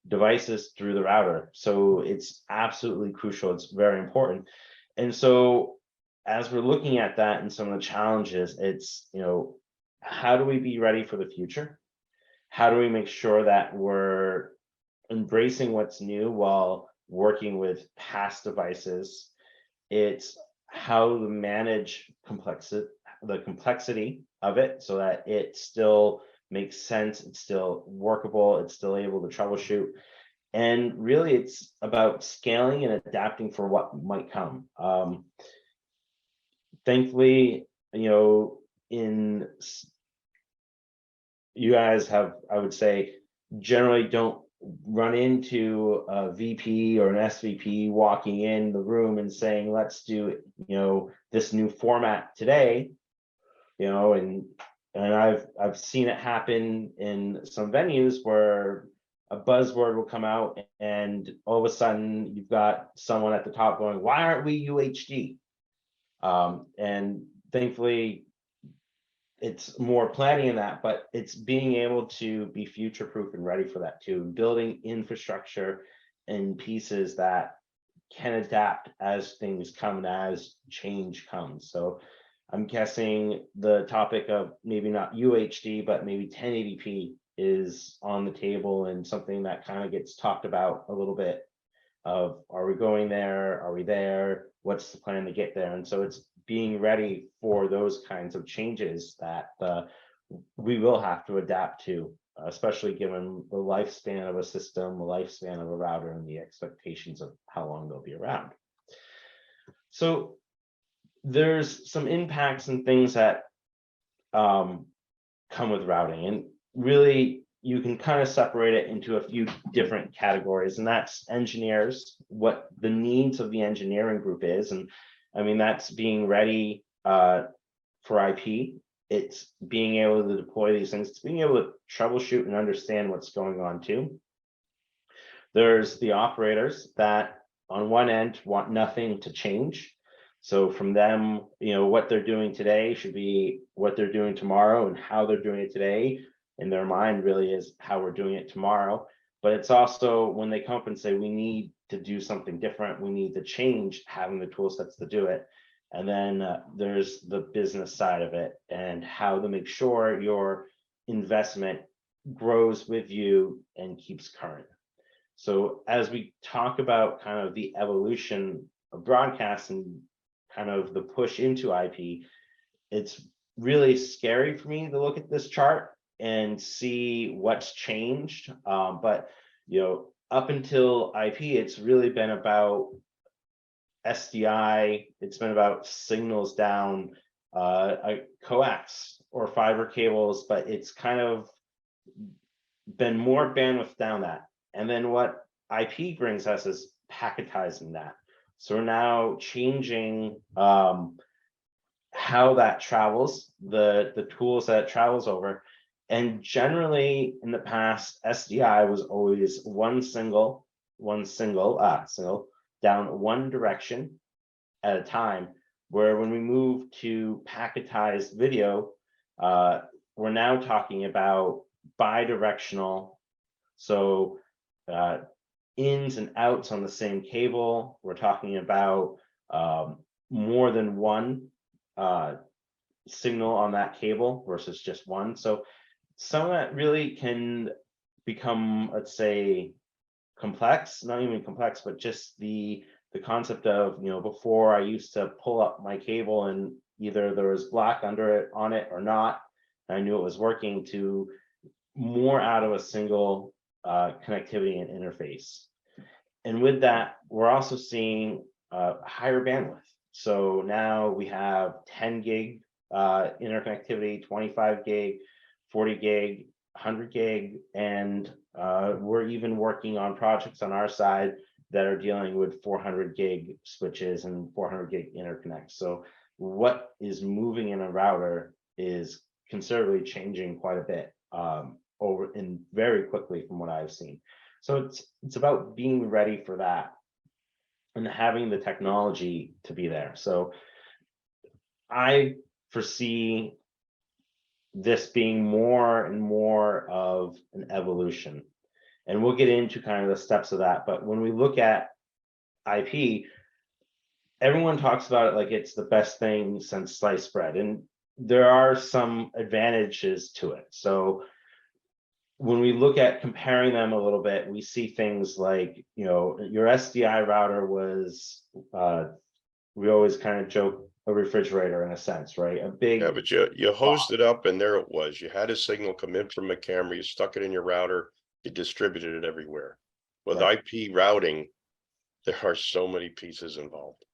devices through the router. So it's absolutely crucial. It's very important. And so as we're looking at that and some of the challenges, it's, how do we be ready for the future? How do we make sure that we're embracing what's new while working with past devices? It's how to manage the complexity of it so that it still makes sense, it's still workable, it's still able to troubleshoot. And really, it's about scaling and adapting for what might come. Thankfully, you guys have, I would say, generally don't run into a VP or an SVP walking in the room and saying, let's do, this new format today, and I've seen it happen in some venues where a buzzword will come out and all of a sudden you've got someone at the top going, why aren't we UHD? And thankfully it's more planning in that, but it's being able to be future-proof and ready for that too, building infrastructure and pieces that can adapt as things come and as change comes. So I'm guessing the topic of maybe not UHD, but maybe 1080p is on the table and something that kind of gets talked about a little bit of, are we going there? Are we there? What's the plan to get there? And so it's being ready for those kinds of changes that we will have to adapt to especially given the lifespan of a system, the lifespan of a router, and the expectations of how long they'll be around. So there's some impacts and things that come with routing, and really you can kind of separate it into a few different categories, and that's engineers, what the needs of the engineering group is. And I mean, that's being ready for IP. It's being able to deploy these things. It's being able to troubleshoot and understand what's going on too. There's the operators that on one end want nothing to change. So from them, you know, what they're doing today should be what they're doing tomorrow, and how they're doing it today in their mind really is how we're doing it tomorrow. But it's also when they come up and say, we need to do something different, we need to change, having the tool sets to do it. And then there's the business side of it, and how to make sure your investment grows with you and keeps current. So as we talk about kind of the evolution of broadcast and kind of the push into IP, it's really scary for me to look at this chart and see what's changed. But you know, up until IP, it's really been about SDI, it's been about signals down coax or fiber cables, but it's kind of been more bandwidth down that. And then what IP brings us is packetizing that. So we're now changing how that travels, the tools that it travels over. And generally in the past, SDI was always one single down one direction at a time, where when we move to packetized video, we're now talking about bi-directional. So ins and outs on the same cable. We're talking about more than one signal on that cable versus just one. So some of that really can become, let's say, complex, not even complex, but just the concept of, you know, before I used to pull up my cable and either there was black under it on it or not, I knew it was working, to more out of a single connectivity and interface. And with that, we're also seeing higher bandwidth. So now we have 10 gig interconnectivity, 25 gig, 40 gig, 100 gig, and we're even working on projects on our side that are dealing with 400 gig switches and 400 gig interconnects. So what is moving in a router is considerably changing quite a bit over in very quickly from what I've seen. So it's about being ready for that and having the technology to be there. So I foresee this being more and more of an evolution, and we'll get into kind of the steps of that. But when we look at IP, everyone talks about it like it's the best thing since sliced bread, and there are some advantages to it. So when we look at comparing them a little bit, we see things like, you know, your SDI router was, we always kind of joke, a refrigerator in a sense, right? A big, yeah, but you hosed it up and there it was. You had a signal come in from a camera, you stuck it in your router, you distributed it everywhere. With right. IP routing, there are so many pieces involved.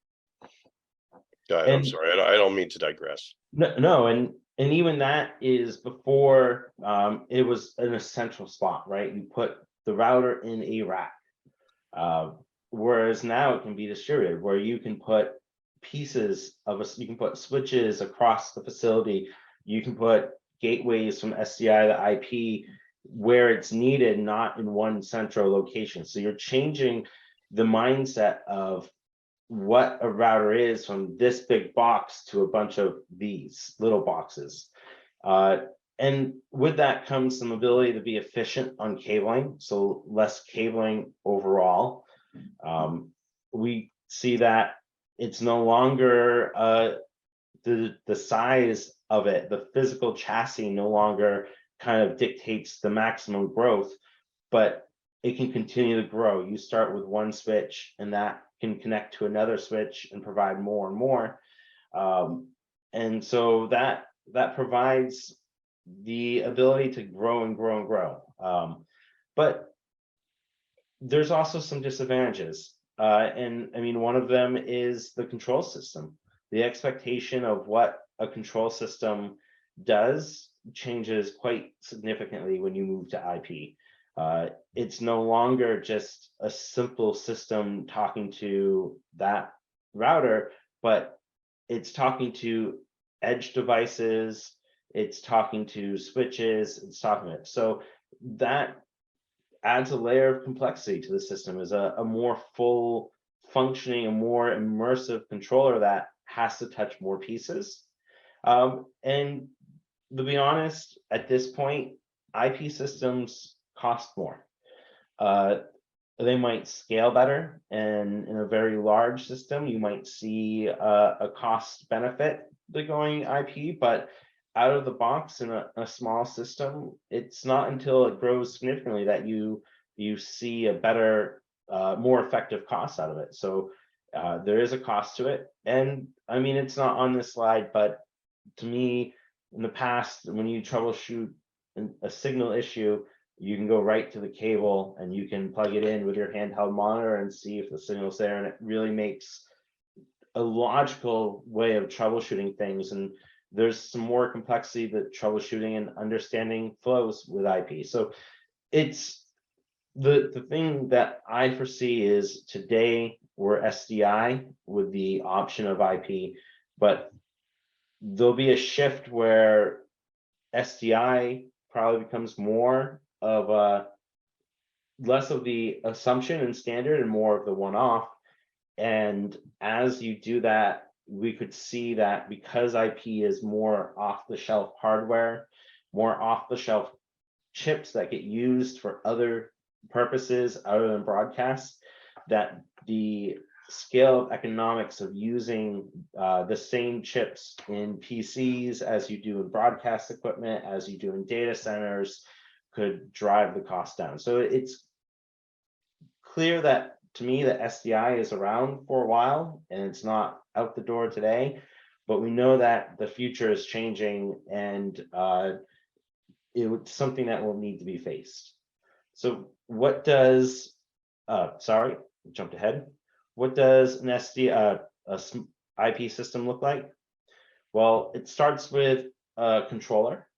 I'm sorry, I don't mean to digress. No, and even that is before it was an essential spot, right? You put the router in a rack, whereas now it can be distributed, where you can put pieces of you can put switches across the facility, you can put gateways from SDI to IP where it's needed, not in one central location. So you're changing the mindset of what a router is from this big box to a bunch of these little boxes. And with that comes some ability to be efficient on cabling, so less cabling overall. We see that it's no longer the size of it, the physical chassis no longer kind of dictates the maximum growth, but it can continue to grow. You start with one switch and that can connect to another switch and provide more and more. And so that provides the ability to grow and grow and grow. But there's also some disadvantages. And I mean, one of them is the control system. The expectation of what a control system does changes quite significantly when you move to IP. It's no longer just a simple system talking to that router, but it's talking to edge devices, it's talking to switches, it's talking to it. So that adds a layer of complexity to the system, is a more full functioning, a more immersive controller that has to touch more pieces. And to be honest, at this point, IP systems cost more. They might scale better, and in a very large system, you might see a cost benefit to going IP, but out of the box in a small system, it's not until it grows significantly that you see a better, more effective cost out of it. So there is a cost to it. And I mean, it's not on this slide, but to me, in the past, when you troubleshoot a signal issue, you can go right to the cable and you can plug it in with your handheld monitor and see if the signal's there. And it really makes a logical way of troubleshooting things. And there's some more complexity that troubleshooting and understanding flows with IP. So it's the thing that I foresee is today we're SDI with the option of IP, but there'll be a shift where SDI probably becomes more of a less of the assumption and standard and more of the one-off. And as you do that, we could see that because IP is more off-the-shelf hardware, more off-the-shelf chips that get used for other purposes other than broadcast, that the scale of economics of using the same chips in PCs as you do in broadcast equipment, as you do in data centers, could drive the cost down. So it's clear that, to me, that SDI is around for a while and it's not out the door today, but we know that the future is changing, and it's something that will need to be faced. So what does, sorry, jumped ahead. What does an IP system look like? Well, it starts with a controller,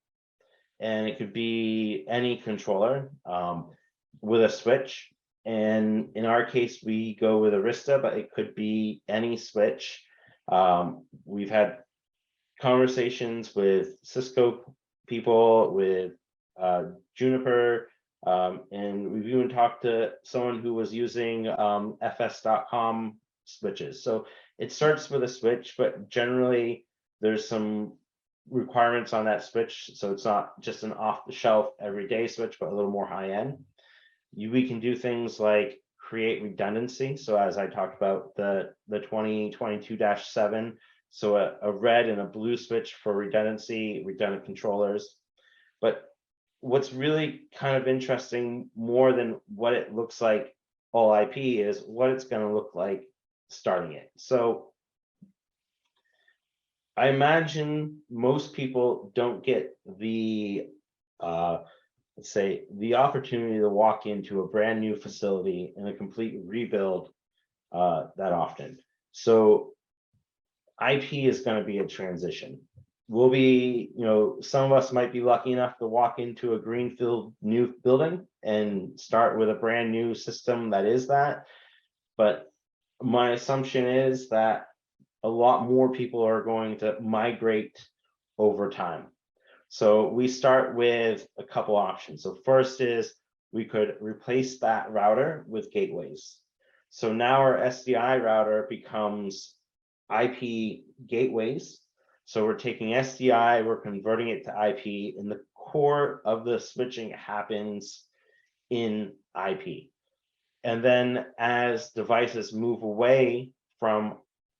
and it could be any controller with a switch. And in our case, we go with Arista, but it could be any switch. We've had conversations with Cisco people, with Juniper, and we've even talked to someone who was using fs.com switches. So it starts with a switch, but generally there's some requirements on that switch. So it's not just an off-the-shelf everyday switch, but a little more high-end. We can do things like create redundancy. So as I talked about the 2022-7, so a red and a blue switch for redundancy, redundant controllers. But what's really kind of interesting, more than what it looks like all IP, is what it's going to look like starting it. So I imagine most people don't get the let's say the opportunity to walk into a brand new facility in a complete rebuild that often. So IP is going to be a transition. We'll be, some of us might be lucky enough to walk into a greenfield new building and start with a brand new system that is that. But my assumption is that a lot more people are going to migrate over time. So we start with a couple options. So first is we could replace that router with gateways. So now our SDI router becomes IP gateways. So we're taking SDI, we're converting it to IP, and the core of the switching happens in IP. And then as devices move away from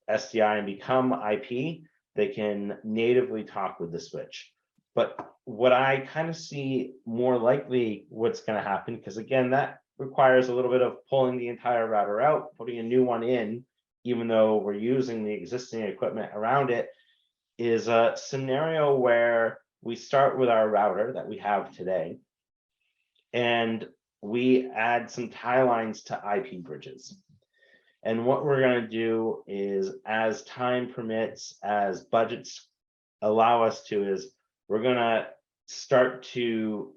SDI and become IP, they can natively talk with the switch. But what I kind of see more likely what's going to happen, because again, that requires a little bit of pulling the entire router out, putting a new one in, even though we're using the existing equipment around it, is a scenario where we start with our router that we have today, and we add some tie lines to IP bridges. And what we're going to do is, as time permits, as budgets allow us to, is we're going to start to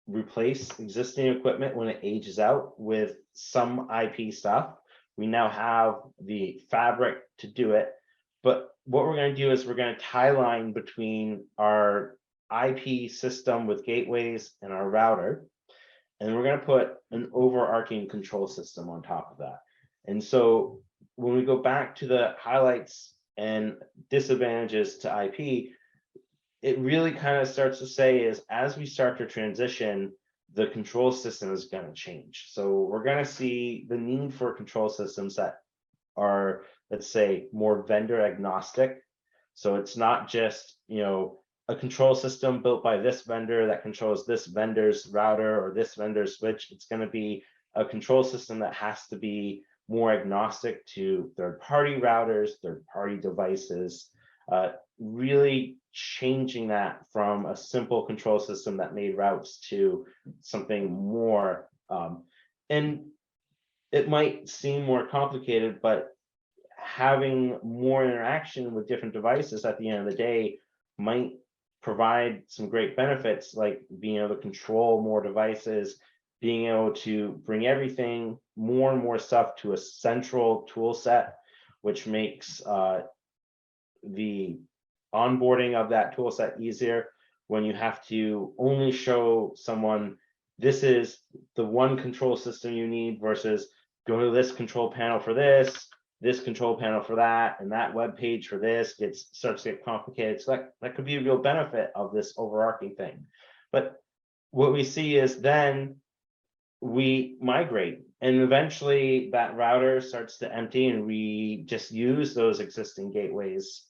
replace existing equipment when it ages out with some IP stuff. We now have the fabric to do it. But what we're going to do is we're going to tie line between our IP system with gateways and our router. And we're going to put an overarching control system on top of that. And so when we go back to the highlights and disadvantages to IP, it really kind of starts to say is, as we start to transition, the control system is going to change. So we're going to see the need for control systems that are, let's say, more vendor agnostic. So it's not just, you know, a control system built by this vendor that controls this vendor's router or this vendor's switch. It's going to be a control system that has to be more agnostic to third-party routers, third-party devices, really changing that from a simple control system that made routes to something more. And it might seem more complicated, but having more interaction with different devices at the end of the day might provide some great benefits, like being able to control more devices, being able to bring everything, more and more stuff to a central tool set, which makes the onboarding of that tool set easier. When you have to only show someone this is the one control system you need versus go to this control panel for this control panel for that, and that web page for this, starts to get complicated. So that could be a real benefit of this overarching thing. But what we see is then we migrate, and eventually that router starts to empty, and we just use those existing gateways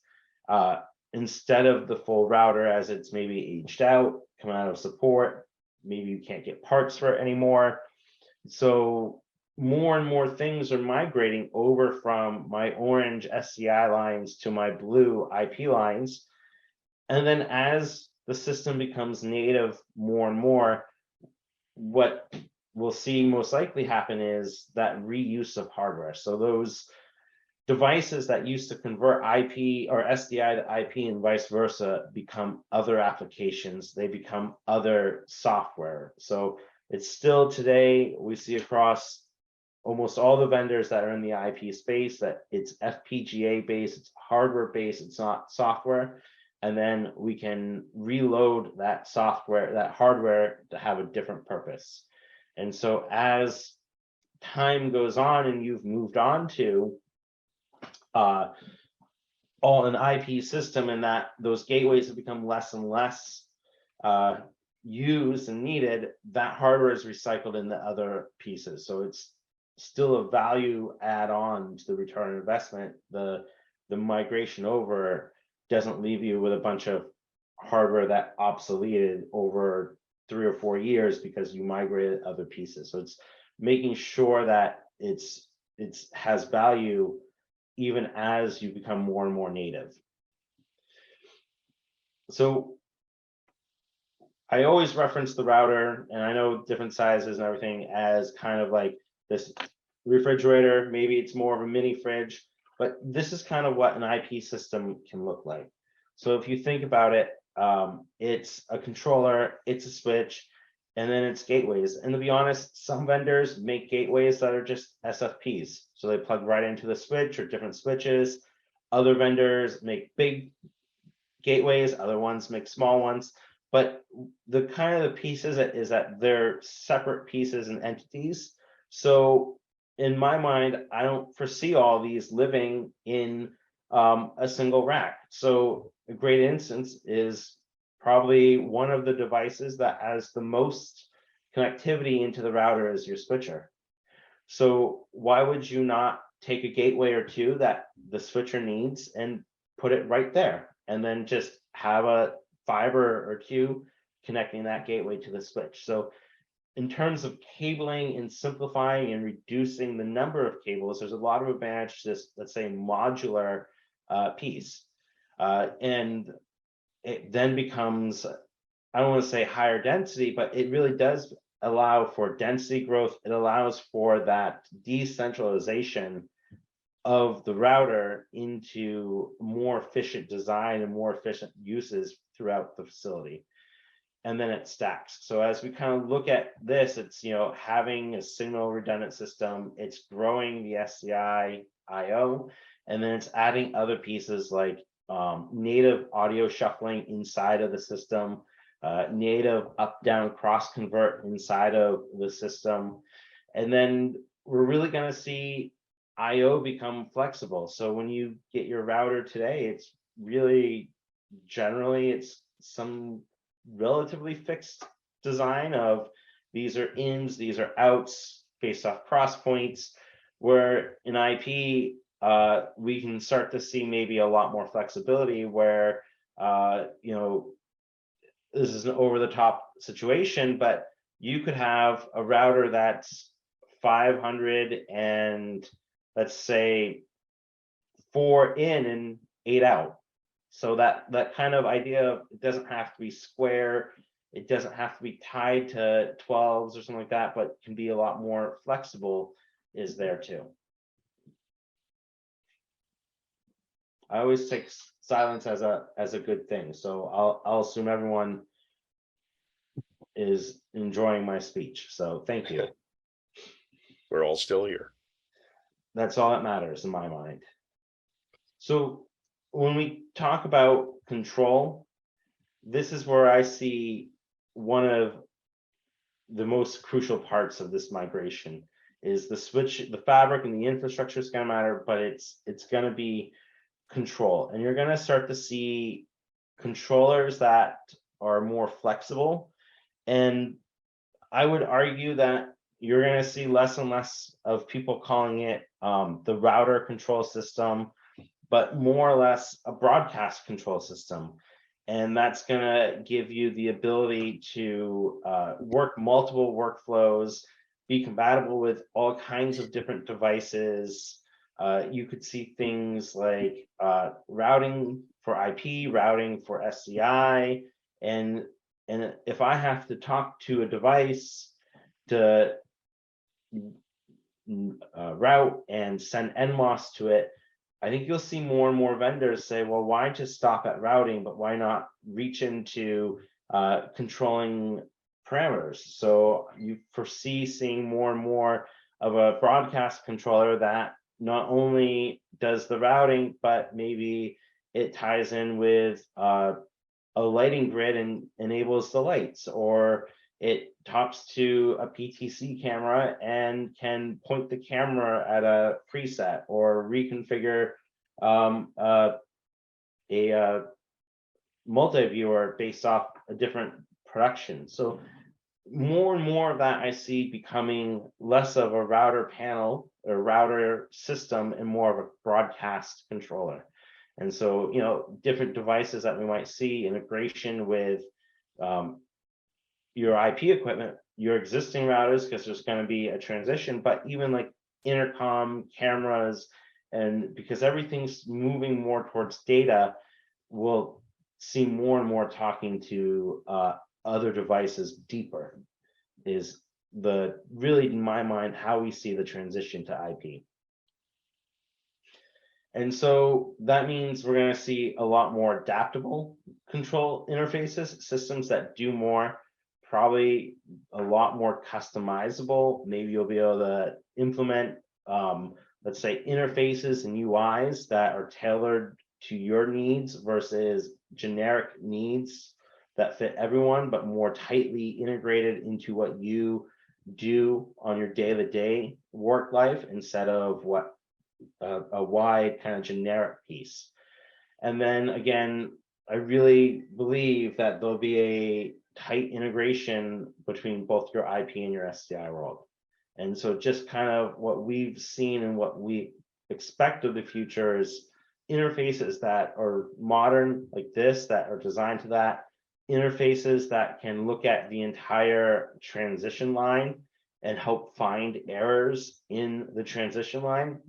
instead of the full router, as it's maybe aged out, come out of support. Maybe you can't get parts for it anymore. So more and more things are migrating over from my orange SCI lines to my blue IP lines. And then as the system becomes native more and more, what we'll see most likely happen is that reuse of hardware. So those devices that used to convert IP or SDI to IP and vice versa become other applications. They become other software. So it's still today, we see across almost all the vendors that are in the IP space that it's FPGA based, it's hardware based, it's not software. And then we can reload that software, that hardware, to have a different purpose. And so as time goes on and you've moved on to all an IP system, and that those gateways have become less and less used and needed, that hardware is recycled into other pieces. So it's still a value add on to the return on investment. The migration over doesn't leave you with a bunch of hardware that obsoleted over 3 or 4 years because you migrated other pieces. So it's making sure that it has value even as you become more and more native. So I always reference the router, and I know different sizes and everything, as kind of like this refrigerator. Maybe it's more of a mini fridge, but this is kind of what an IP system can look like. So if you think about it, it's a controller, it's a switch, and then it's gateways. And to be honest, some vendors make gateways that are just SFPs. So they plug right into the switch or different switches. Other vendors make big gateways, other ones make small ones. But the kind of the pieces is that they're separate pieces and entities. So in my mind, I don't foresee all these living in a single rack. So a great instance is probably one of the devices that has the most connectivity into the router is your switcher. So why would you not take a gateway or two that the switcher needs and put it right there, and then just have a fiber or two connecting that gateway to the switch? So in terms of cabling and simplifying and reducing the number of cables, there's a lot of advantage to this, let's say, modular piece. And it then becomes I don't want to say higher density, but it really does allow for density growth. It allows for that decentralization of the router into more efficient design and more efficient uses throughout the facility. And then it stacks. So as we kind of look at this, it's, you know, having a single redundant system, it's growing the SCI IO, and then it's adding other pieces like native audio shuffling inside of the system, native up-down cross convert inside of the system. And then we're really going to see IO become flexible. So when you get your router today, it's really generally it's some relatively fixed design of these are ins, these are outs based off cross points, where in IP we can start to see maybe a lot more flexibility where you know, this is an over the top situation, but you could have a router that's 500 and let's say 4 in and 8 out. So that kind of idea of it doesn't have to be square, it doesn't have to be tied to 12s or something like that, but can be a lot more flexible is there too. I always take silence as a good thing, so I'll assume everyone is enjoying my speech. So thank you. We're all still here. That's all that matters in my mind. So when we talk about control, this is where I see one of the most crucial parts of this migration is the switch, the fabric and the infrastructure is going to matter, but it's going to be control. And you're going to start to see controllers that are more flexible. And I would argue that you're going to see less and less of people calling it the router control system, but more or less a broadcast control system. And that's going to give you the ability to work multiple workflows, be compatible with all kinds of different devices. You could see things like routing for IP, routing for SCI, and if I have to talk to a device to route and send NMOS to it, I think you'll see more and more vendors say, well, why just stop at routing, but why not reach into controlling parameters? So you foresee seeing more and more of a broadcast controller that not only does the routing, but maybe it ties in with a lighting grid and enables the lights, or it talks to a PTC camera and can point the camera at a preset or reconfigure a multi-viewer based off a different production. So more and more of that I see becoming less of a router panel or router system and more of a broadcast controller. And so, you know, different devices that we might see integration with your IP equipment, your existing routers, because there's going to be a transition, but even like intercom, cameras, and because everything's moving more towards data, we'll see more and more talking to other devices deeper is the really, in my mind, how we see the transition to IP. And so that means we're going to see a lot more adaptable control interfaces, systems that do more, probably a lot more customizable. Maybe you'll be able to implement, let's say, interfaces and UIs that are tailored to your needs versus generic needs that fit everyone, but more tightly integrated into what you do on your day-to-day work life instead of what a wide kind of generic piece. And then again, I really believe that there'll be a tight integration between both your IP and your SCI world. And so just kind of what we've seen and what we expect of the future is interfaces that are modern like this, that are designed to that, interfaces that can look at the entire transition line and help find errors in the transition line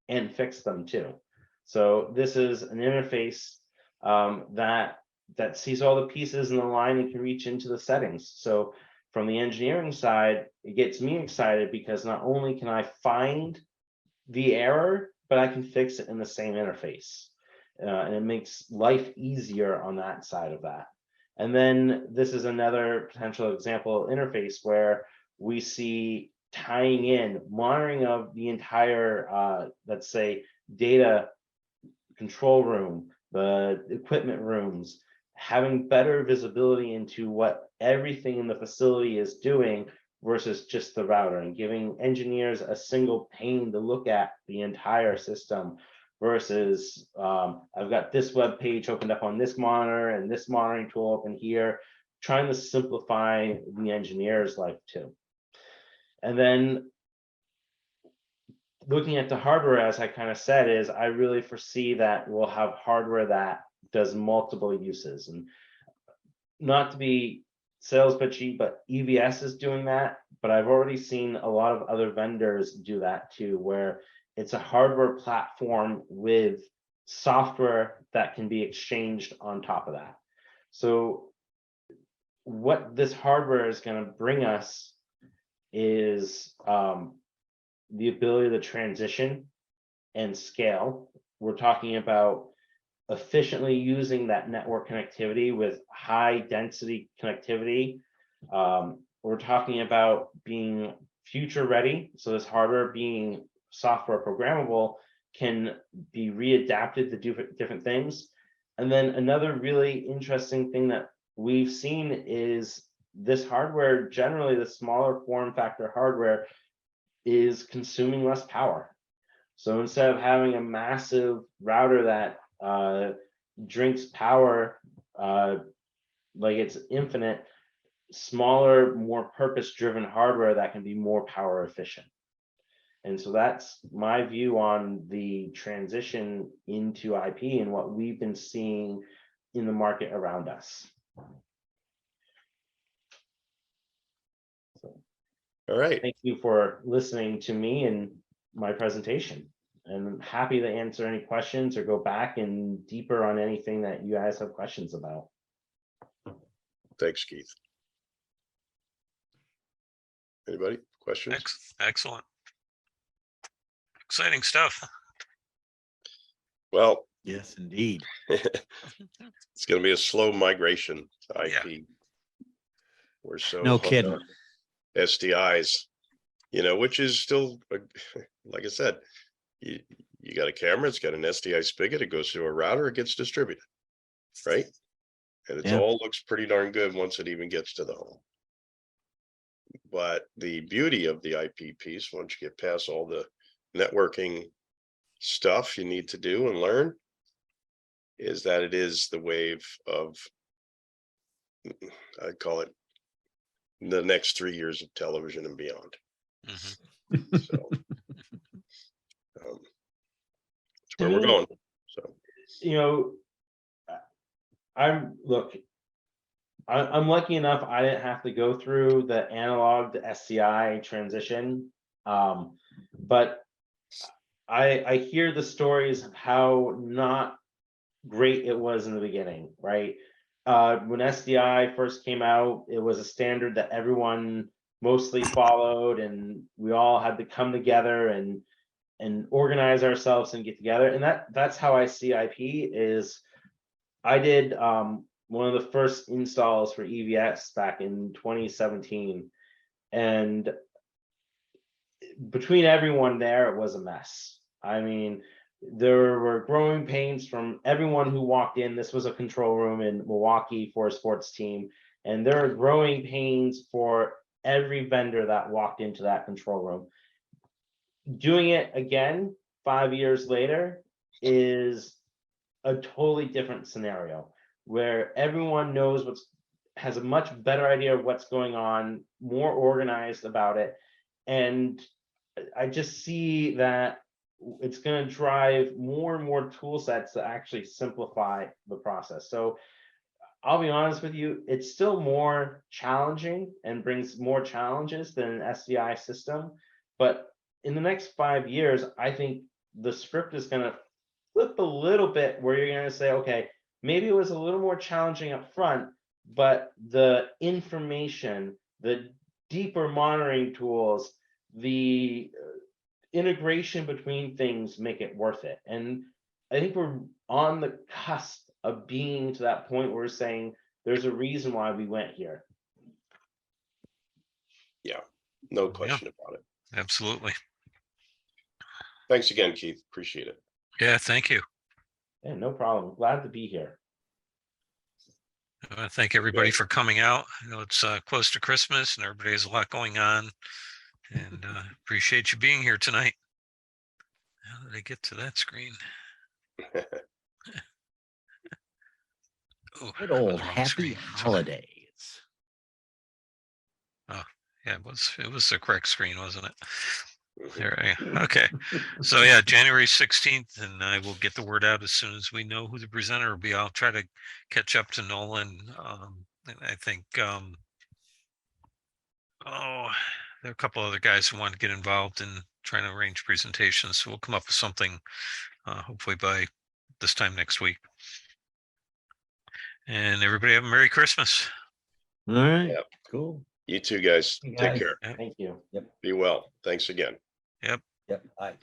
and fix them too. So this is an interface that that sees all the pieces in the line and can reach into the settings. So from the engineering side, it gets me excited because not only can I find the error, but I can fix it in the same interface. And it makes life easier on that side of that. And then this is another potential example interface where we see tying in monitoring of the entire, let's say, data control room, the equipment rooms, having better visibility into what everything in the facility is doing versus just the router, and giving engineers a single pane to look at the entire system versus I've got this web page opened up on this monitor and this monitoring tool open here, trying to simplify the engineer's life too. And then looking at the hardware, as I kind of said, is I really foresee that we'll have hardware that does multiple uses. And not to be sales pitchy, but EVS is doing that. But I've already seen a lot of other vendors do that too, where it's a hardware platform with software that can be exchanged on top of that. So what this hardware is going to bring us is the ability to transition and scale. We're talking about efficiently using that network connectivity with high density connectivity. We're talking about being future ready. So this hardware being software programmable can be readapted to do different things. And then another really interesting thing that we've seen is this hardware, generally the smaller form factor hardware, is consuming less power. So instead of having a massive router that drinks power like it's infinite, smaller, more purpose-driven hardware that can be more power efficient. And so that's my view on the transition into IP and what we've been seeing in the market around us. So, All right. thank you for listening to me and my presentation. And I'm happy to answer any questions or go back and deeper on anything that you guys have questions about. Thanks, Keith. Anybody? Questions? Excellent. Exciting stuff. Well, Yes, indeed. it's going to be a slow migration to IP. Yeah. We're so No hung kidding. up SDIs, you know, which is still, like I said, you got a camera, it's got an SDI spigot, it goes through a router, it gets distributed, right? And it all looks pretty darn good once it even gets to the home. But the beauty of the IP piece, once you get past all the networking stuff you need to do and learn, is that it is the wave of, I'd call it the next 3 years of television and beyond. Mhm. So that's where we're going. So, you know, I'm lucky enough I didn't have to go through the analog to SCI transition, but I hear the stories of how not great it was in the beginning, right? When SDI first came out, it was a standard that everyone mostly followed, and we all had to come together and organize ourselves and get together. And that's how I see IP. Is I did one of the first installs for EVS back in 2017, and between everyone there, it was a mess. I mean, there were growing pains from everyone who walked in. This was a control room in Milwaukee for a sports team, and there are growing pains for every vendor that walked into that control room. Doing it again 5 years later is a totally different scenario where everyone knows has a much better idea of what's going on, more organized about it. And I just see that it's going to drive more and more tool sets to actually simplify the process. So I'll be honest with you, it's still more challenging and brings more challenges than an SDI system. But in the next 5 years, I think the script is going to flip a little bit where you're going to say, okay, maybe it was a little more challenging up front, but the information, the deeper monitoring tools, the integration between things make it worth it. And I think we're on the cusp of being to that point where we're saying there's a reason why we went here. Yeah, no question about it. Absolutely. Thanks again, Keith. Appreciate it. Yeah, thank you. Yeah, no problem. Glad to be here. I want to thank everybody for coming out. I know it's close to Christmas and everybody has a lot going on, and appreciate you being here tonight. How did I get to that screen? Oh, Good that was old the wrong happy screen. holidays. Yeah, it was the correct screen, wasn't it? There, okay. So yeah, January 16th, and I will get the word out as soon as we know who the presenter will be. I'll try to catch up to Nolan. And I think there are a couple other guys who want to get involved in trying to arrange presentations. So we'll come up with something hopefully by this time next week. And everybody have a Merry Christmas. All right, Yep. cool. You too, guys. Hey, Take guys. care. Thank you. Be well. Thanks again. Yep, bye.